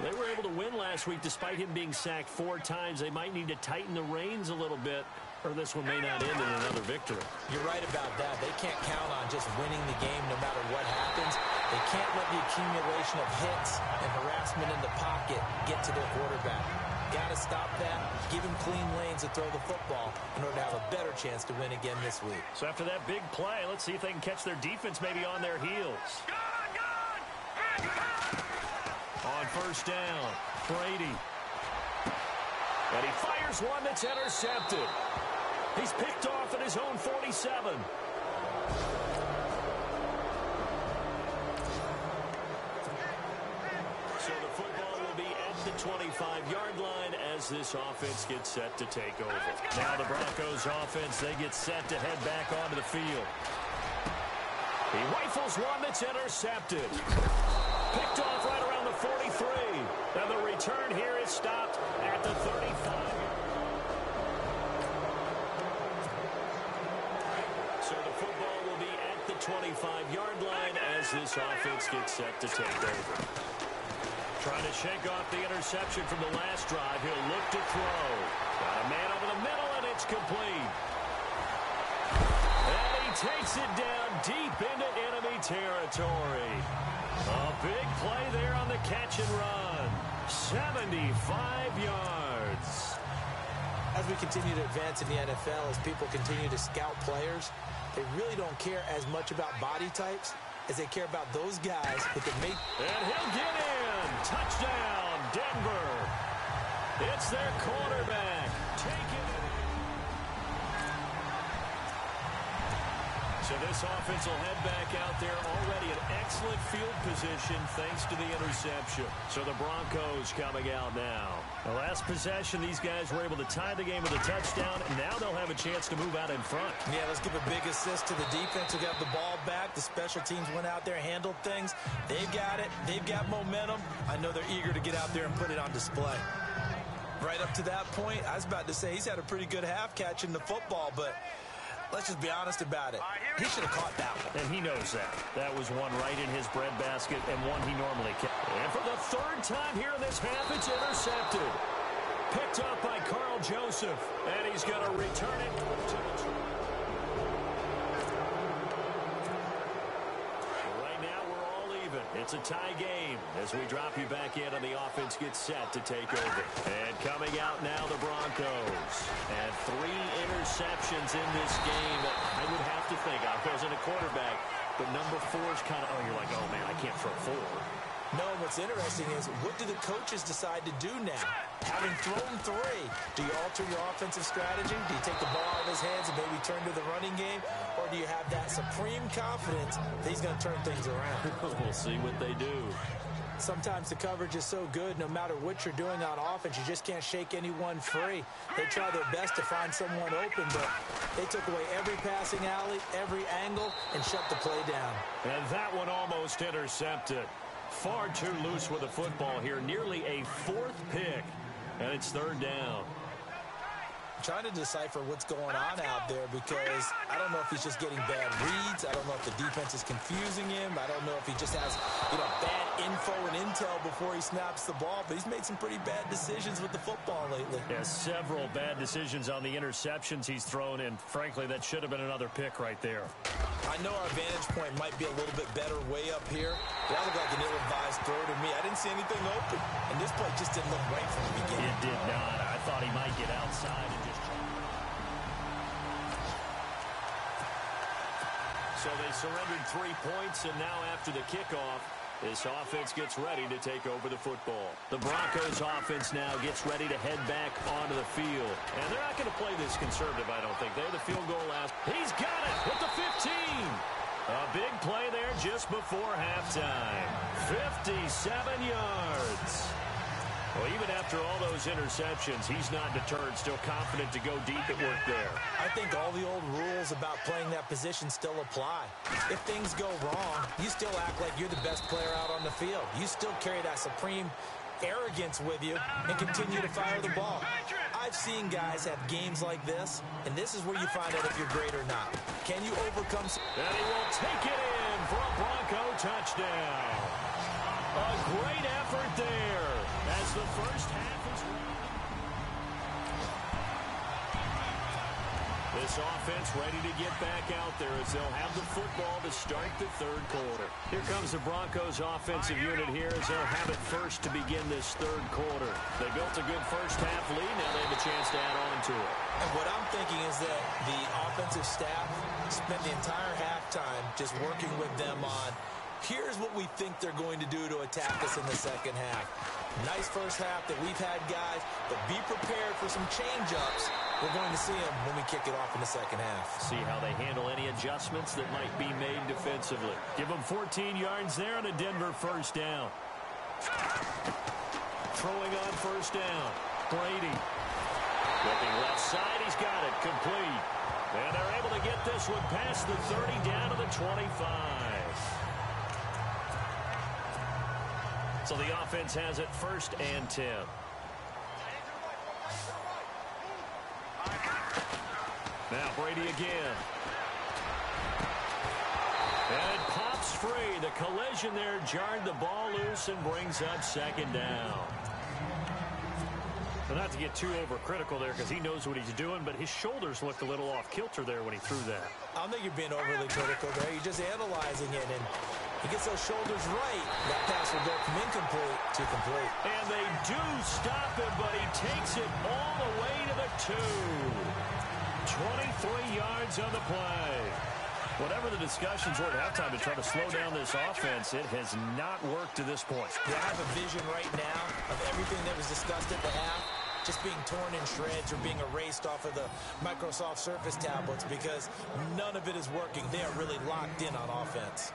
They were able to win last week despite him being sacked 4 times. They might need to tighten the reins a little bit, or this one may not end in another victory. You're right about that. They can't count on just winning the game no matter what happens. They can't let the accumulation of hits and harassment in the pocket get to their quarterback. Got to stop that. Give him clean lanes to throw the football in order to have a better chance to win again this week. So after that big play, let's see if they can catch their defense maybe on their heels. On 1st down, Brady. And he fires one that's intercepted. He's picked off at his own 47. So the football will be at the 25-yard line as this offense gets set to take over. Now the Broncos offense, they get set to head back onto the field. He rifles one that's intercepted. Picked off right around the 43. And the return here is stopped at the 35. So the football will be at the 25-yard line as this offense gets set to take over. Trying to shake off the interception from the last drive. He'll look to throw. Got a man over the middle, and it's complete. And he takes it down deep into enemy territory. A big play there on the catch and run. 75 yards. As we continue to advance in the NFL, as people continue to scout players, they really don't care as much about body types as they care about those guys who can make... And he'll get in. Touchdown, Denver. It's their quarterback. Take it. So this offense will head back out there already in excellent field position thanks to the interception. So the Broncos coming out now. The last possession, these guys were able to tie the game with a touchdown, and now they'll have a chance to move out in front. Yeah, let's give a big assist to the defense who got the ball back. The special teams went out there, handled things. They've got it. They've got momentum. I know they're eager to get out there and put it on display. Right up to that point, I was about to say he's had a pretty good half catching the football, but let's just be honest about it. He should have caught that one. And he knows that. That was one right in his breadbasket and one he normally catches. And for the third time here in this half, it's intercepted. Picked up by Carl Joseph. And he's going to return it to the... Right now, we're all even. It's a tie game as we drop you back in and the offense gets set to take over. And coming out now, the Broncos. And 3 interceptions in this game. I would have to think. I wasn't a quarterback, but number 4 is kind of, oh, you're like, oh, man, I can't throw 4. No, what's interesting is what do the coaches decide to do now? Having thrown 3, do you alter your offensive strategy? Do you take the ball out of his hands and maybe turn to the running game? Or do you have that supreme confidence that he's going to turn things around? We'll see what they do. Sometimes the coverage is so good, no matter what you're doing on offense, you just can't shake anyone free. They try their best to find someone open, but they took away every passing alley, every angle, and shut the play down. And that one almost intercepted. Far too loose with the football here. Nearly a 4th pick. And it's 3rd down. Trying to decipher what's going on out there because I don't know if he's just getting bad reads. I don't know if the defense is confusing him. I don't know if he just has, bad info and intel before he snaps the ball. But he's made some pretty bad decisions with the football lately. Yeah, several bad decisions on the interceptions he's thrown, and frankly, that should have been another pick right there. I know our vantage point might be a little bit better way up here, but that looked like an ill-advised throw to me. I didn't see anything open, and this play just didn't look right from the beginning. It did not. I thought he might get outside and just... So they surrendered 3 points, and now after the kickoff, this offense gets ready to take over the football. The Broncos offense now gets ready to head back onto the field. And they're not going to play this conservative, I don't think. They're the field goal last. He's got it with the 15. A big play there just before halftime. 57 yards. Well, even after all those interceptions, he's not deterred, still confident to go deep at work there. I think all the old rules about playing that position still apply. If things go wrong, you still act like you're the best player out on the field. You still carry that supreme arrogance with you and continue to fire the ball. I've seen guys have games like this, and this is where you find out if you're great or not. Can you overcome... And he will take it in for a Bronco touchdown. A great effort there as the first half is run. This offense ready to get back out there as they'll have the football to start the 3rd quarter. Here comes the Broncos offensive unit here as they'll have it first to begin this 3rd quarter. They built a good first half lead. Now they have a chance to add on to it. And what I'm thinking is that the offensive staff spent the entire halftime just working with them on here's what we think they're going to do to attack us in the second half. Nice first half that we've had, guys, but be prepared for some change-ups. We're going to see them when we kick it off in the second half. See how they handle any adjustments that might be made defensively. Give them 14 yards there on a Denver first down. Throwing on first down. Brady. Looking left side, he's got it. Complete. And they're able to get this one past the 30 down to the 25. So the offense has it 1st and 10. Now Brady again. And it pops free. The collision there jarred the ball loose and brings up 2nd down. Well, not to get too overcritical there because he knows what he's doing, but his shoulders looked a little off kilter there when he threw that. I don't think you're being overly critical there. You're just analyzing it, and he gets those shoulders right. That pass will go from incomplete to complete. And they do stop him, but he takes it all the way to the 2. 23 yards on the play. Whatever the discussions were at halftime to try to slow down this offense, it has not worked to this point. Yeah, I have a vision right now of everything that was discussed at the half just being torn in shreds or being erased off of the Microsoft Surface tablets because none of it is working. They are really locked in on offense.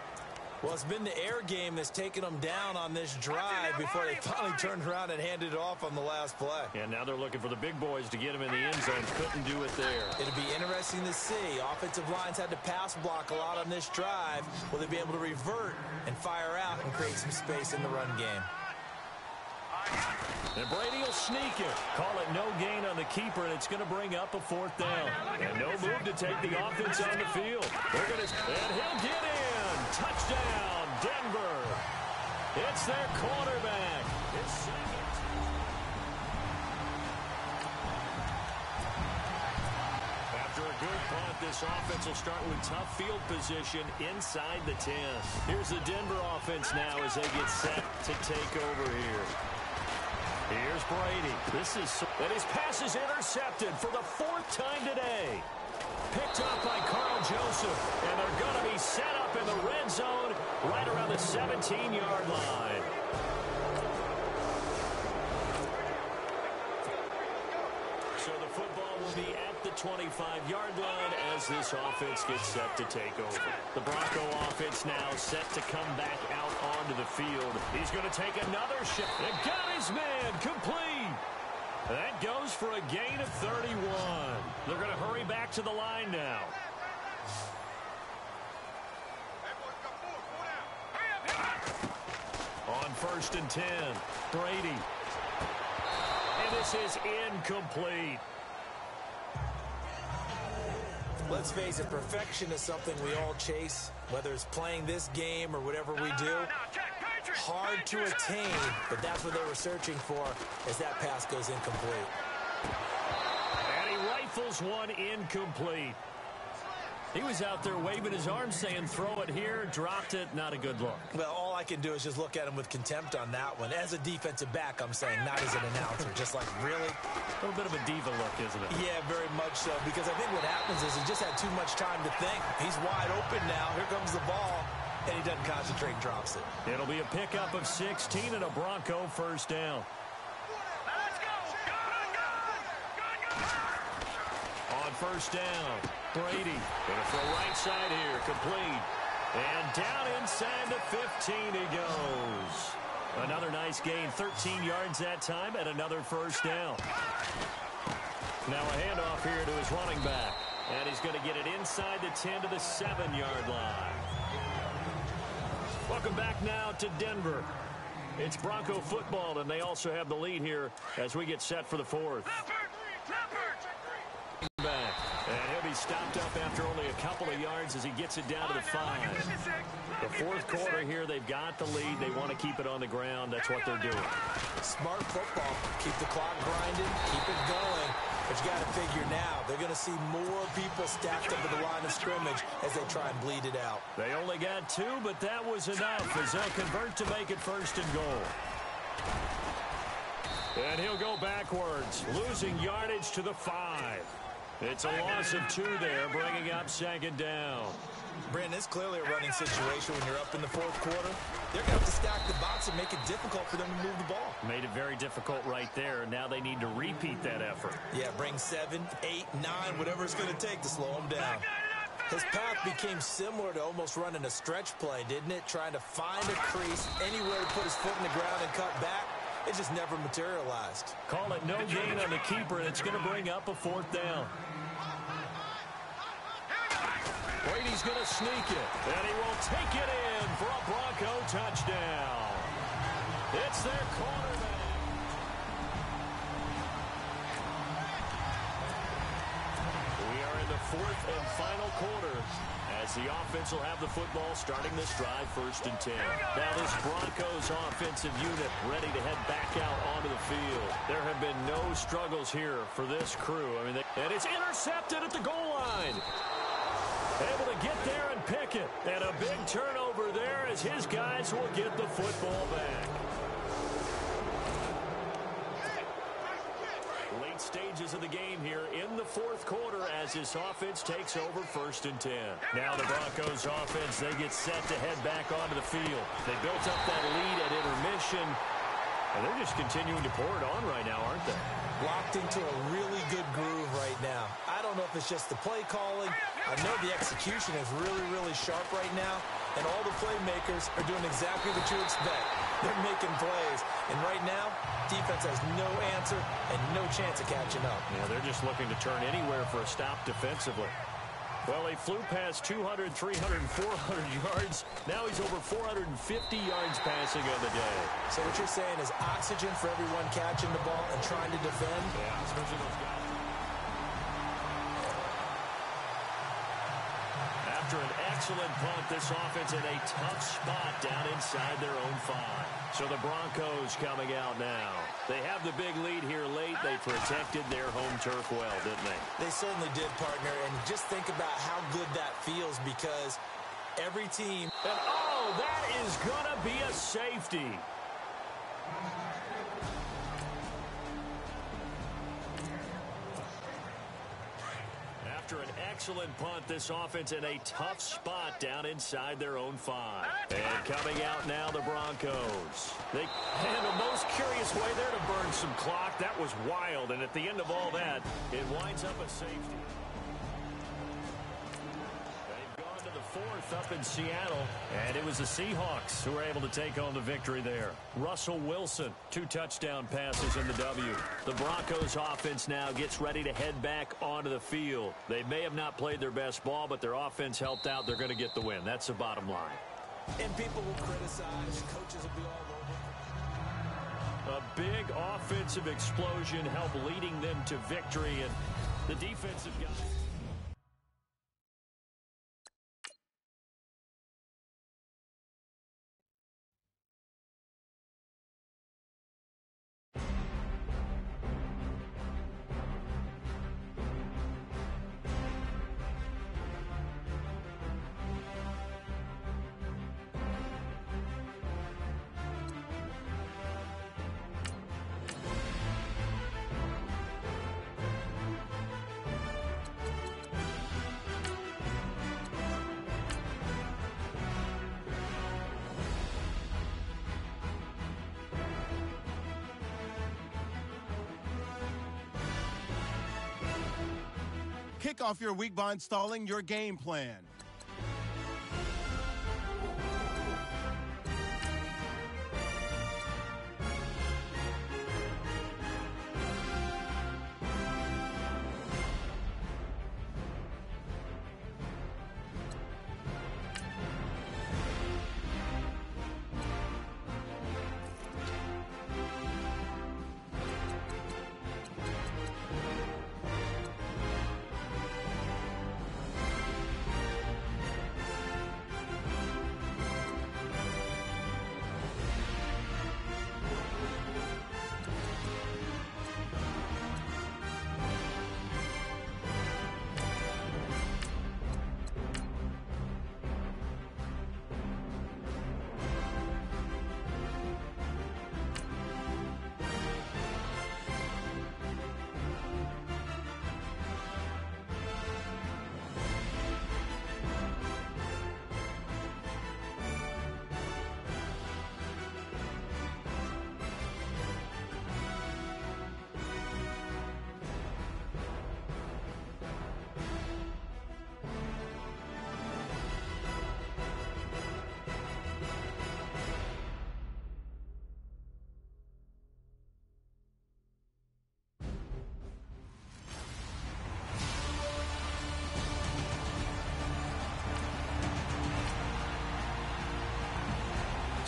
Well, it's been the air game that's taken them down on this drive before they finally turned around and handed it off on the last play. And now they're looking for the big boys to get him in the end zone. Couldn't do it there. It'll be interesting to see. Offensive lines had to pass block a lot on this drive. Will they be able to revert and fire out and create some space in the run game? And Brady will sneak it. Call it no gain on the keeper, and it's going to bring up a 4th down. And no move to take the offense on the field. And he'll get in. Touchdown, Denver. It's their quarterback. His second. After a good punt, this offense will start with tough field position inside the 10. Here's the Denver offense now as they get set to take over here. Here's Brady. And his pass is intercepted for the 4th time today. Picked up by Carl Joseph. And they're going to be set up in the red zone right around the 17-yard line. So the football will be at the 25-yard line as this offense gets set to take over. The Bronco offense now set to come back out onto the field. He's going to take another shot. And got his man complete. That goes for a gain of 31. They're going to hurry back to the line now. On 1st and 10, Brady. And this is incomplete. Let's face it, perfection is something we all chase, whether it's playing this game or whatever we do. Hard to attain, but that's what they were searching for as that pass goes incomplete. And he rifles one incomplete. He was out there waving his arms saying, throw it here, dropped it, not a good look. Well, all I can do is just look at him with contempt on that one. As a defensive back, I'm saying, not as an announcer. Just like, really? A little bit of a diva look, isn't it? Yeah, very much so. Because I think what happens is he just had too much time to think. He's wide open now. Here comes the ball. And he doesn't concentrate and drops it. It'll be a pickup of 16 and a Bronco 1st down. Let's go! On 1st down, Brady. Gonna throw right side here, complete. And down inside the 15 he goes. Another nice gain, 13 yards that time, and another 1st down. Now a handoff here to his running back. And he's going to get it inside the 10 to the 7-yard line. Welcome back now to Denver. It's Bronco football, and they also have the lead here as we get set for the 4th. Back. And he'll be stopped up after only a couple of yards as he gets it down to the 5. The 4th quarter here, they've got the lead. They want to keep it on the ground. That's what they're doing. Smart football. Keep the clock grinding. Keep it going. But you got to figure now, they're going to see more people stacked up at the line of scrimmage as they try and bleed it out. They only got 2, but that was enough as they'll convert to make it 1st and goal. And he'll go backwards, losing yardage to the 5. It's a loss of 2 there, bringing up 2nd down. Brandon, it's clearly a running situation when you're up in the 4th quarter. They're going to have to stack the box and make it difficult for them to move the ball. Made it very difficult right there. Now they need to repeat that effort. Yeah, bring 7, 8, 9, whatever it's going to take to slow them down. His path became similar to almost running a stretch play, didn't it? Trying to find a crease, anywhere to put his foot in the ground and cut back. It just never materialized. Call it no gain on the keeper, and it's going to bring up a 4th down. Brady's going to sneak it, and he will take it in for a Bronco touchdown. It's their quarterback. We are in the 4th and final quarter as the offense will have the football starting this drive 1st and 10. Now this Broncos offensive unit ready to head back out onto the field. There have been no struggles here for this crew. I mean, and it's intercepted at the goal line. Able to get there and pick it. And a big turnover there as his guys will get the football back. Late stages of the game here in the 4th quarter as this offense takes over 1st and 10. Now the Broncos offense, they get set to head back onto the field. They built up that lead at intermission, and they're just continuing to pour it on right now, aren't they? Locked into a really good groove right now. I don't know if it's just the play calling. I know the execution is really, really sharp right now, and all the playmakers are doing exactly what you expect. They're making plays, and right now, defense has no answer and no chance of catching up. Yeah, they're just looking to turn anywhere for a stop defensively. Well, he flew past 200, 300, 400 yards. Now he's over 450 yards passing on the day. So what you're saying is oxygen for everyone catching the ball and trying to defend? Yeah, especially those guys. After an excellent punt, this offense in a tough spot down inside their own 5. So the Broncos coming out now. They have the big lead here late. They protected their home turf well, didn't they? They certainly did, partner. And just think about how good that feels because every team... And oh, that is going to be a safety. After an excellent punt, this offense in a tough spot down inside their own 5. And coming out now, the Broncos. They had the most curious way there to burn some clock. That was wild. And at the end of all that, it winds up a safety. They've gone to the 4th up in Seattle. And it was the Seahawks who were able to take home the victory there. Russell Wilson, 2 touchdown passes in the W. The Broncos offense now gets ready to head back onto the field. They may have not played their best ball, but their offense helped out. They're going to get the win. That's the bottom line. And people will criticize. Coaches will be all over. A big offensive explosion helped leading them to victory, and the defensive guys. Kick off your week by installing your game plan.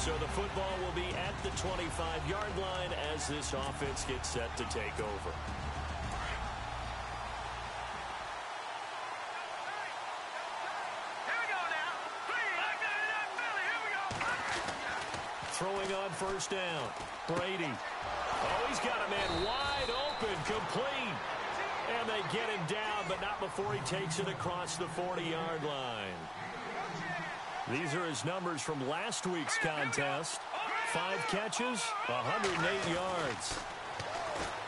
So the football will be at the 25-yard line as this offense gets set to take over. Throwing on first down. Brady. Oh, he's got a man wide open, complete. And they get him down, but not before he takes it across the 40-yard line. These are his numbers from last week's contest. 5 catches, 108 yards.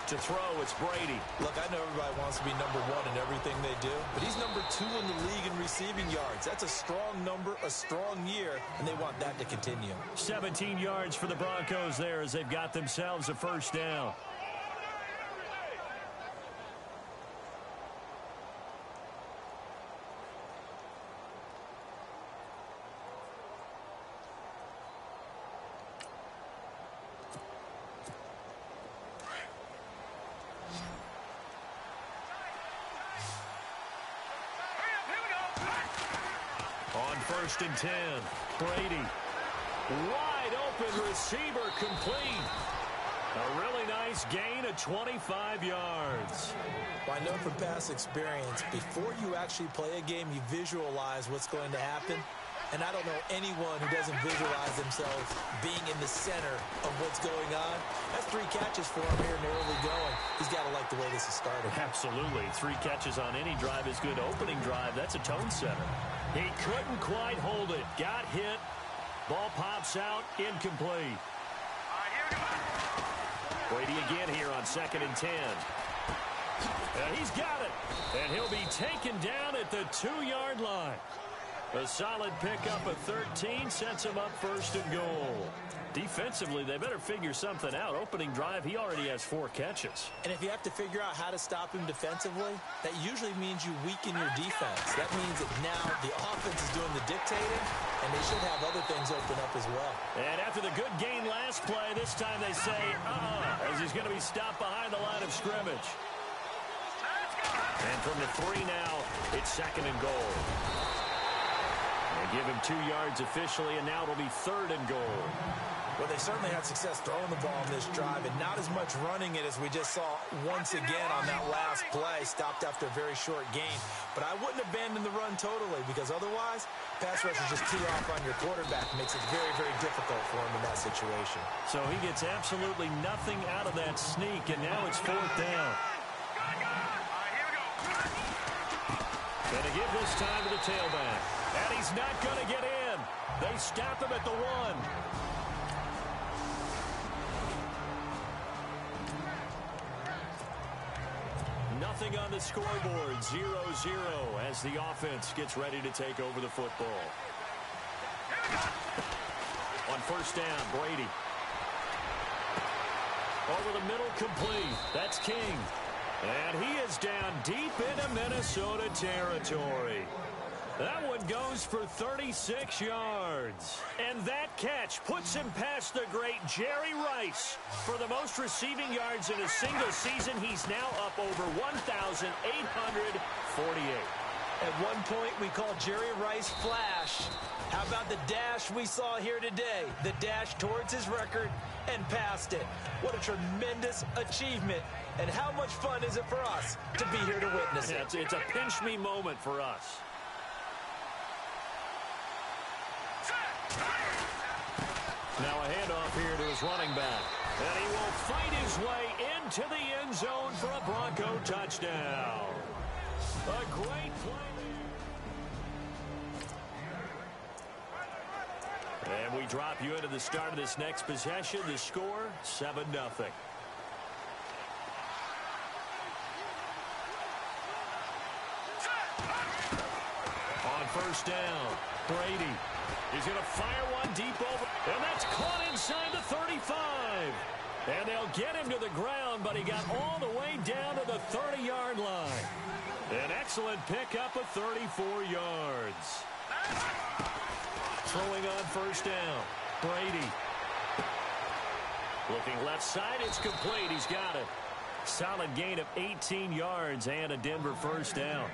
To throw, it's Brady. Look, I know everybody wants to be number 1 in everything they do, but he's number 2 in the league in receiving yards. That's a strong number, a strong year, and they want that to continue. 17 yards for the Broncos there as they've got themselves a first down. first and 10. Brady. Wide open receiver complete. A really nice gain of 25 yards. Well, I know from past experience, before you actually play a game, you visualize what's going to happen. And I don't know anyone who doesn't visualize themselves being in the center of what's going on. That's 3 catches for him here in the early going. He's got to like the way this is started. Absolutely. 3 catches on any drive is good. Opening drive, that's a tone setter. He couldn't quite hold it. Got hit. Ball pops out. Incomplete. Brady again here on 2nd and 10. And he's got it. And he'll be taken down at the 2-yard line. A solid pickup of 13 sets him up first and goal. Defensively, they better figure something out. Opening drive, he already has 4 catches. And if you have to figure out how to stop him defensively, that usually means you weaken your defense. That means that now the offense is doing the dictating, and they should have other things open up as well. And after the good gain last play, this time they say, as he's going to be stopped behind the line of scrimmage. And from the 3 now, it's 2nd and goal. Give him 2 yards officially, and now it'll be 3rd and goal. Well, they certainly had success throwing the ball in this drive, and not as much running it as we just saw once again on that last play, stopped after a very short gain. But I wouldn't abandon the run totally, because otherwise, pass rushers just tee off on your quarterback. It makes it very, very difficult for him in that situation. So he gets absolutely nothing out of that sneak, and now it's 4th down. Gonna give this time to the tailback. And he's not going to get in. They stop him at the 1. Nothing on the scoreboard. 0-0 as the offense gets ready to take over the football. On first down, Brady. Over the middle, complete. That's King. And he is down deep into Minnesota territory. That one goes for 36 yards. And that catch puts him past the great Jerry Rice. For the most receiving yards in a single season, he's now up over 1,848. At one point, we called Jerry Rice Flash. How about the dash we saw here today? The dash towards his record and past it. What a tremendous achievement. And how much fun is it for us to be here to witness it? It's a pinch-me moment for us. Now a handoff here to his running back. And he will fight his way into the end zone for a Bronco touchdown. A great play. And we drop you into the start of this next possession. The score, 7-0. On first down, Brady. He's going to fire one deep over. And that's caught inside the 35. And they'll get him to the ground, but he got all the way down to the 30-yard line. An excellent pickup of 34 yards. Throwing on first down, Brady. Looking left side, it's complete. He's got it. Solid gain of 18 yards and a Denver first down.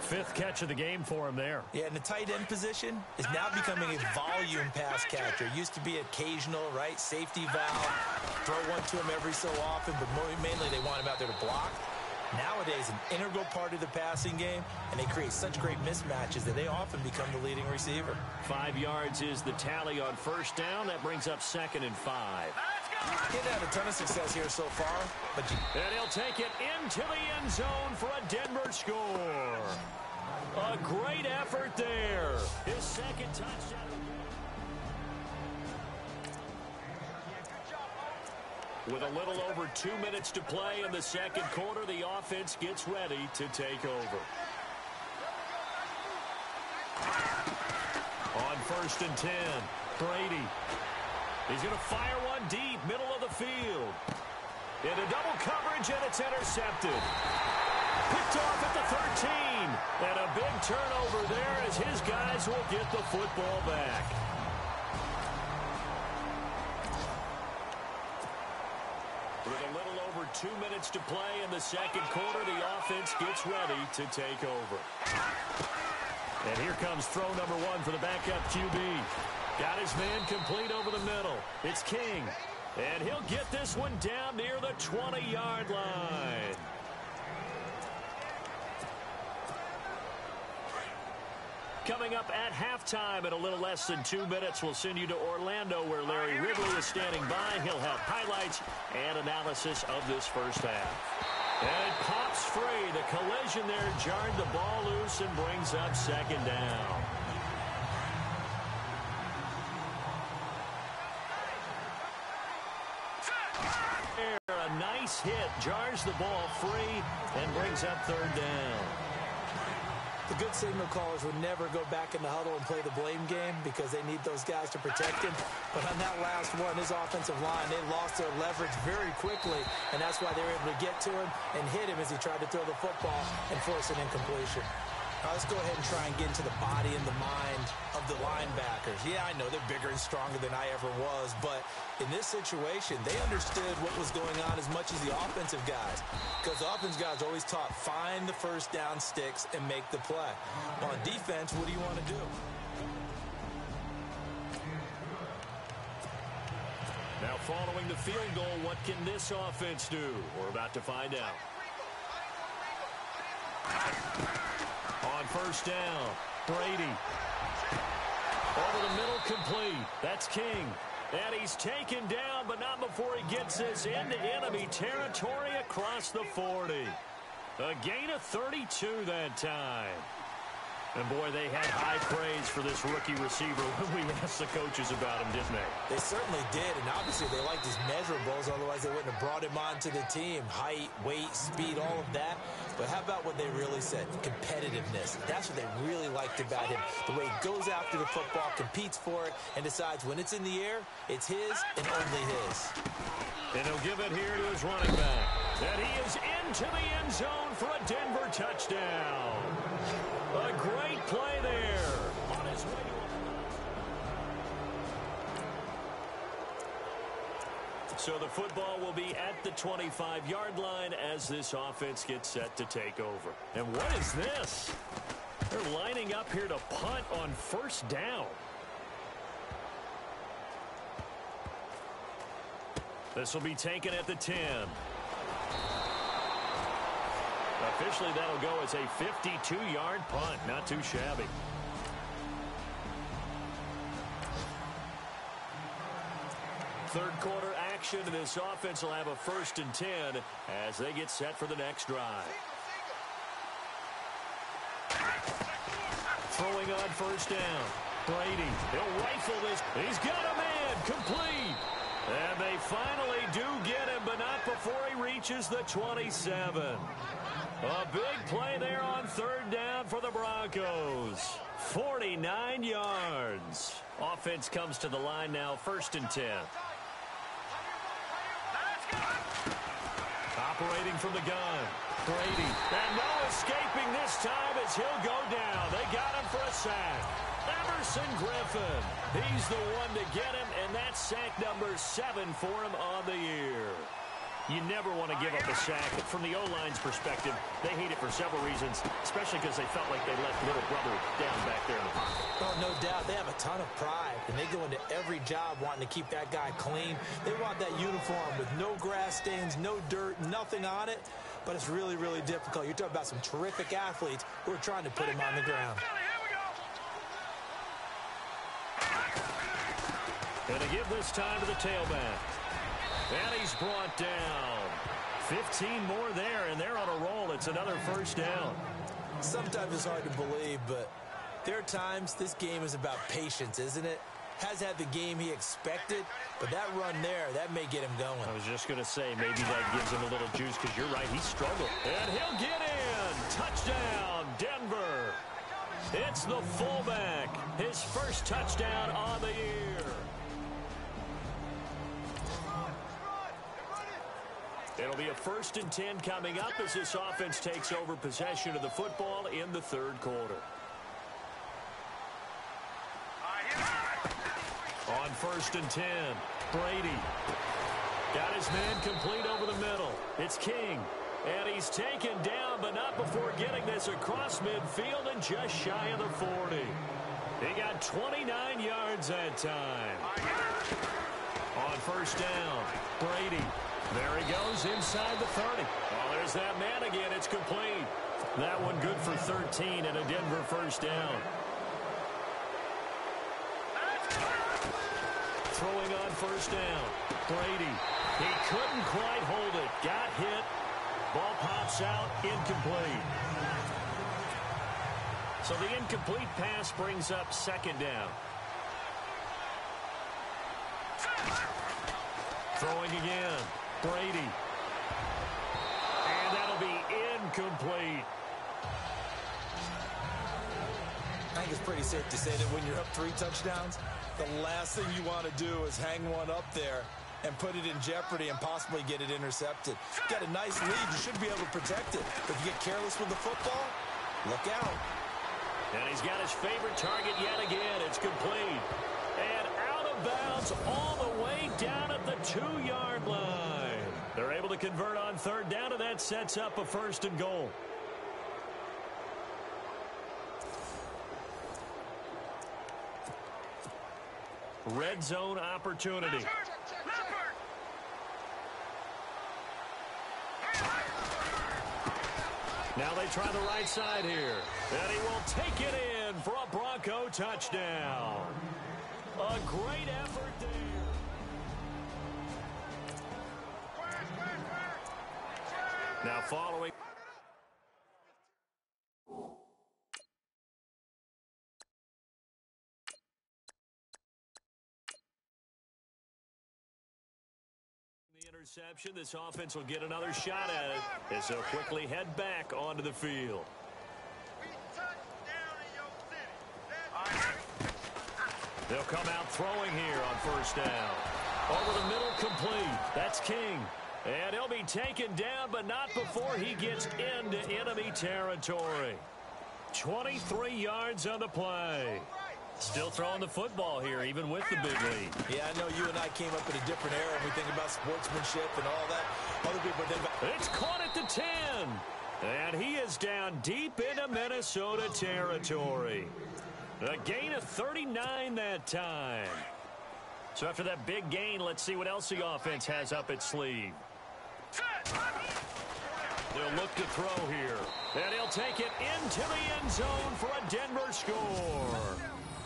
5th catch of the game for him there. Yeah, and the tight end position is now becoming a volume pass catcher. Used to be occasional, right? Safety valve. Throw one to him every so often, but mainly they want him out there to block. Nowadays, an integral part of the passing game, and they create such great mismatches that they often become the leading receiver. 5 yards is the tally on first down. That brings up 2nd and 5. He didn't have a ton of success here so far, but and he'll take it into the end zone for a Denver score. A great effort there. His 2nd touchdown. With a little over 2 minutes to play in the second quarter, the offense gets ready to take over. On first and 10, Brady. He's going to fire one deep, middle of the field. Into double coverage, and it's intercepted. Picked off at the 13. And a big turnover there as his guys will get the football back. With a little over 2 minutes to play in the second quarter, the offense gets ready to take over. And here comes throw number one for the backup QB. Got his man complete over the middle. It's King. And he'll get this one down near the 20-yard line. Coming up at halftime in a little less than 2 minutes, we'll send you to Orlando where Larry Ridley is standing by. He'll have highlights and analysis of this first half. And it pops free. The collision there jarred the ball loose and brings up second down. A nice hit jars the ball free and brings up third down. The good signal callers would never go back in the huddle and play the blame game because they need those guys to protect him. But on that last one, his offensive line, they lost their leverage very quickly, and that's why they were able to get to him and hit him as he tried to throw the football and force an incompletion. Now let's go ahead and try and get into the body and the mind of the linebackers. Yeah, I know they're bigger and stronger than I ever was, but in this situation, they understood what was going on as much as the offensive guys. Because the offensive guys always taught, find the first down sticks and make the play. On defense, what do you want to do? Now following the field goal, what can this offense do? We're about to find out. On first down, Brady. Over the middle, complete. That's King. And he's taken down, but not before he gets this into enemy territory across the 40. A gain of 32 that time. And, boy, they had high praise for this rookie receiver when we asked the coaches about him, didn't they? They certainly did, and obviously they liked his measurables, otherwise they wouldn't have brought him onto the team. Height, weight, speed, all of that. But how about what they really said? Competitiveness. That's what they really liked about him. The way he goes after the football, competes for it, and decides when it's in the air, it's his and only his. And he'll give it here to his running back. And he is into the end zone for a Denver touchdown. A great play there. On his way to... So the football will be at the 25-yard line as this offense gets set to take over. And what is this? They're lining up here to punt on first down. This will be taken at the 10. Officially, that'll go as a 52-yard punt. Not too shabby. Third quarter action, and this offense will have a 1st and 10 as they get set for the next drive. Throwing on first down. Brady, he'll rifle this. He's got a man, complete. And they finally do get him, but not before he reaches the 27. A big play there on third down for the Broncos. 49 yards. Offense comes to the line now, 1st and 10. Operating from the gun. Brady. And no escaping this time as he'll go down. They got him for a sack. Emerson Griffin. He's the one to get him, and that's sack number 7 for him on the year. You never want to give up a sack. From the O-line's perspective, they hate it for several reasons, especially because they felt like they let little brother down back there in the pocket. Oh, no doubt. They have a ton of pride, and they go into every job wanting to keep that guy clean. They want that uniform with no grass stains, no dirt, nothing on it, but it's really, really difficult. You're talking about some terrific athletes who are trying to put him on the ground. Going to give this time to the tailback. And he's brought down. 15 more there, and they're on a roll. It's another 1st down. Sometimes it's hard to believe, but there are times this game is about patience, isn't it? Has had the game he expected, but that run there, that may get him going. I was just going to say, maybe that gives him a little juice, because you're right, he struggled. And he'll get in. Touchdown, Denver. It's the fullback. His 1st touchdown on the year. It'll be a 1st and 10 coming up as this offense takes over possession of the football in the 3rd quarter. On 1st and 10, Brady. Got his man complete over the middle. It's King. And he's taken down, but not before getting this across midfield and just shy of the 40. He got 29 yards that time. On first down, Brady. There he goes inside the 30. Oh, there's that man again. It's complete. That one good for 13 and a Denver first down. Throwing on first down, Brady. He couldn't quite hold it. Got hit. Ball pops out, incomplete. So the incomplete pass brings up second down. Throwing again, Brady. And that'll be incomplete. I think it's pretty safe to say that when you're up 3 touchdowns, the last thing you want to do is hang one up there and put it in jeopardy and possibly get it intercepted. Got a nice lead. You should be able to protect it. But if you get careless with the football, look out. And he's got his favorite target yet again. It's complete. And out of bounds all the way down at the 2-yard line. They're able to convert on third down, and that sets up a first and goal. Red zone opportunity. Now they try the right side here. And he will take it in for a Bronco touchdown. A great effort there. Now following. Interception. This offense will get another shot at it as they'll quickly head back onto the field. They'll come out throwing here on first down. Over the middle, complete. That's King. And he'll be taken down, but not before he gets into enemy territory. 23 yards on the play. Still throwing the football here, even with the big lead. Yeah, I know you and I came up in a different era when we think about sportsmanship and all that. Other people think about... It's caught at the 10. And he is down deep into Minnesota territory. A gain of 39 that time. So after that big gain, let's see what else the offense has up its sleeve. They'll look to throw here. And he'll take it into the end zone for a Denver score.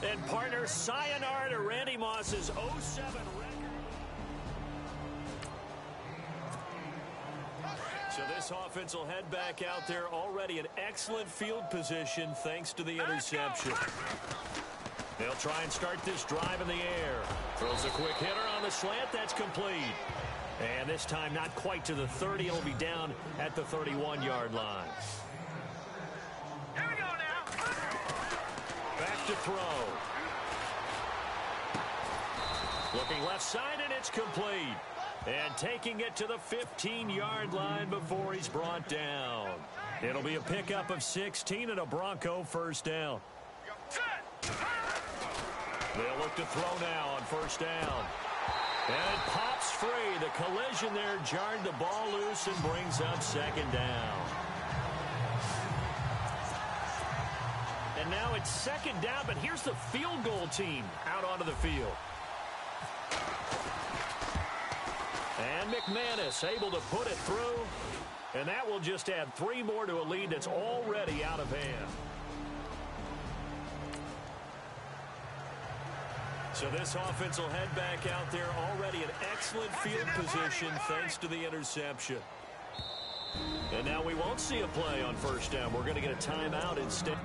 And partner, sayonara to Randy Moss's 0-7 record. So this offense will head back out there already in excellent field position thanks to the interception. They'll try and start this drive in the air. Throws a quick hitter on the slant. That's complete. And this time not quite to the 30. It'll be down at the 31-yard line. Here we go now. Back to throw. Looking left side, and it's complete. And taking it to the 15-yard line before he's brought down. It'll be a pickup of 16 and a Bronco first down. They'll look to throw now on first down. And it pops free. The collision there jarred the ball loose and brings up second down. And now it's second down, but here's the field goal team out onto the field. And McManus able to put it through. And that will just add 3 more to a lead that's already out of hand. So this offense will head back out there already in excellent field position thanks to the interception. And now we won't see a play on first down. We're going to get a timeout instead.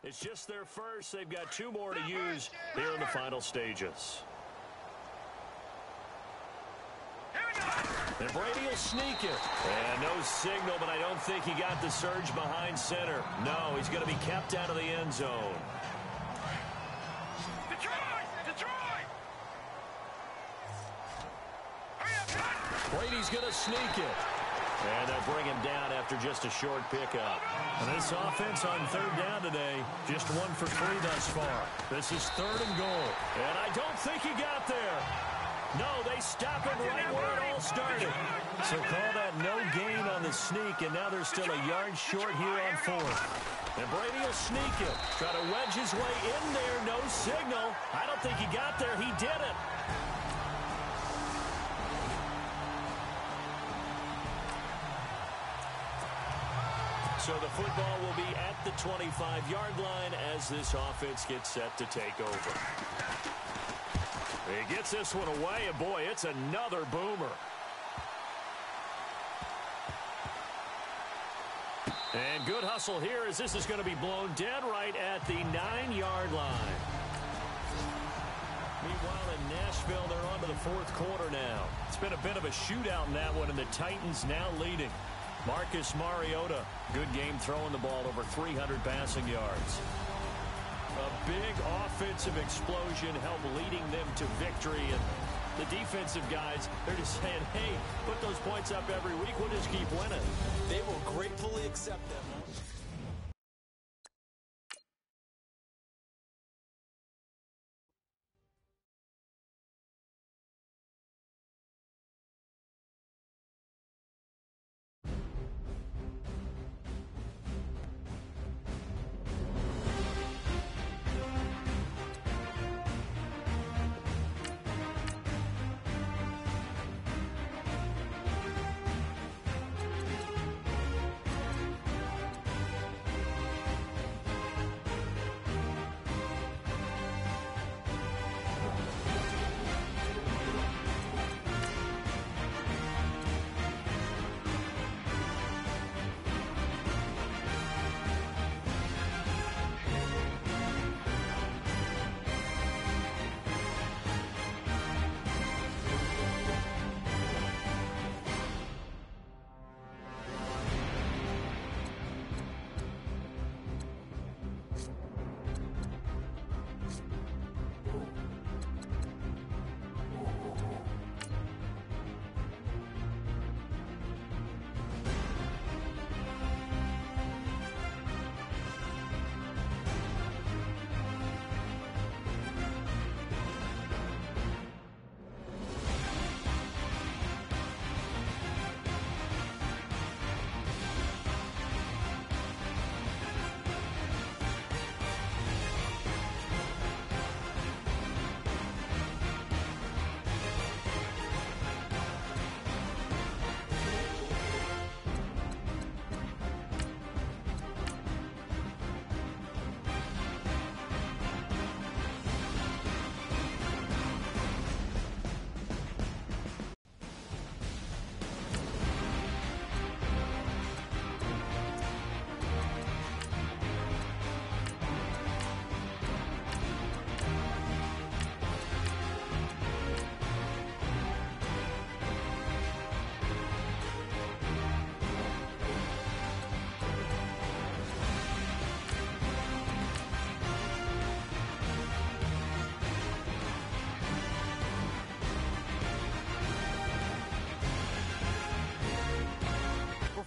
It's just their first. They've got 2 more to use here in the final stages. And Brady will sneak it. And no signal, but I don't think he got the surge behind center. No, he's going to be kept out of the end zone. Detroit! Brady's going to sneak it. And they'll bring him down after just a short pickup. And this offense on third down today, just 1 for 3 thus far. This is 3rd and goal. And I don't think he got there. No, they stop him right where it all started. So call that no gain on the sneak, and now they're still a yard short here on 4th. And Brady will sneak him. Try to wedge his way in there. No signal. I don't think he got there. He did it. So the football will be at the 25-yard line as this offense gets set to take over. He gets this one away, and boy, it's another boomer. And good hustle here as this is going to be blown dead right at the 9-yard line. Meanwhile, in Nashville, they're on to the 4th quarter now. It's been a bit of a shootout in that one, and the Titans now leading. Marcus Mariota, good game throwing the ball, over 300 passing yards. A big offensive explosion helped leading them to victory. And the defensive guys, they're just saying, hey, put those points up every week. We'll just keep winning. They will gratefully accept them.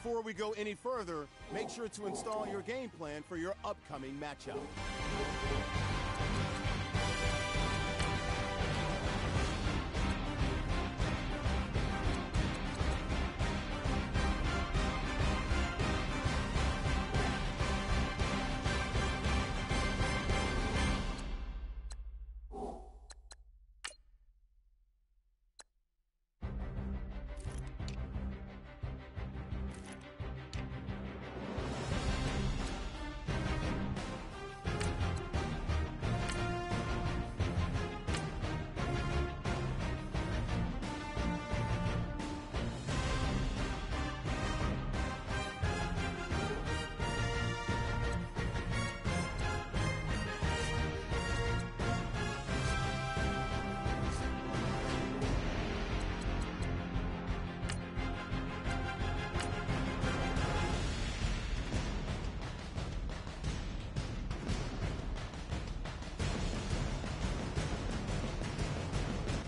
Before we go any further, make sure to install your game plan for your upcoming matchup.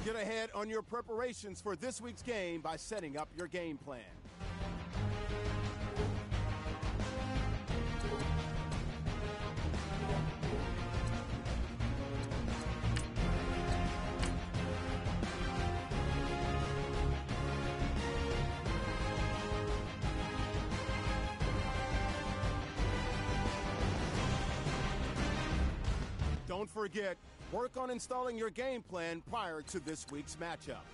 Get ahead on your preparations for this week's game by setting up your game plan. Don't forget, work on installing your game plan prior to this week's matchup.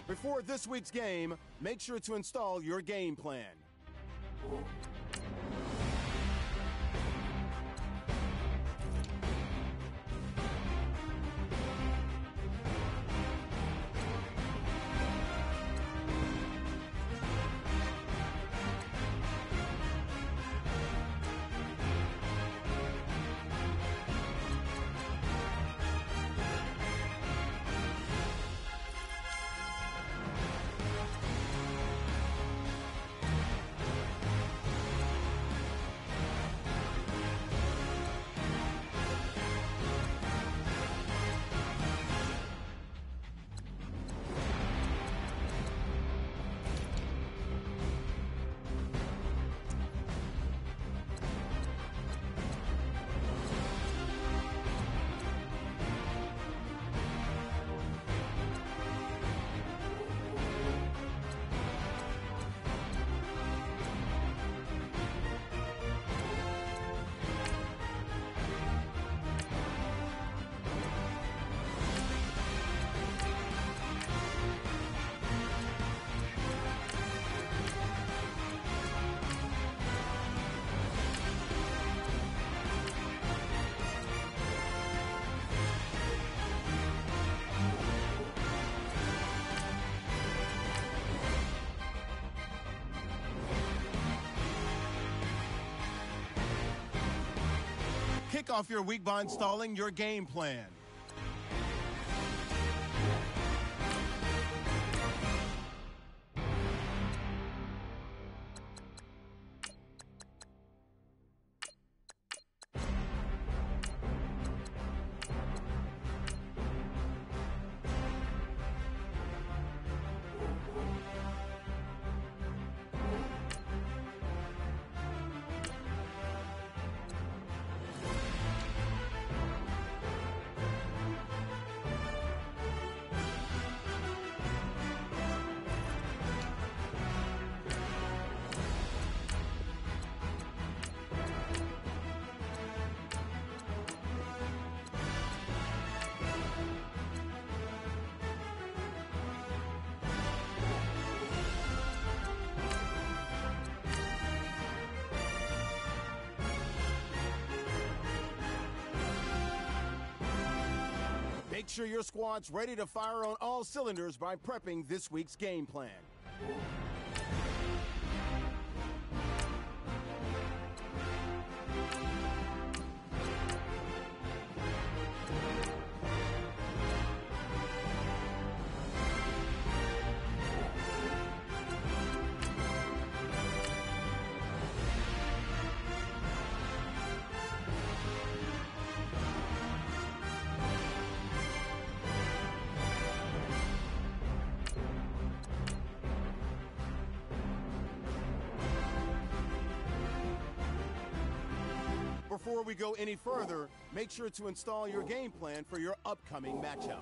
Before this week's game, make sure to install your game plan. Kick off your week by installing your game plan. Make sure your squad's ready to fire on all cylinders by prepping this week's game plan. Before we go any further, make sure to install your game plan for your upcoming matchup.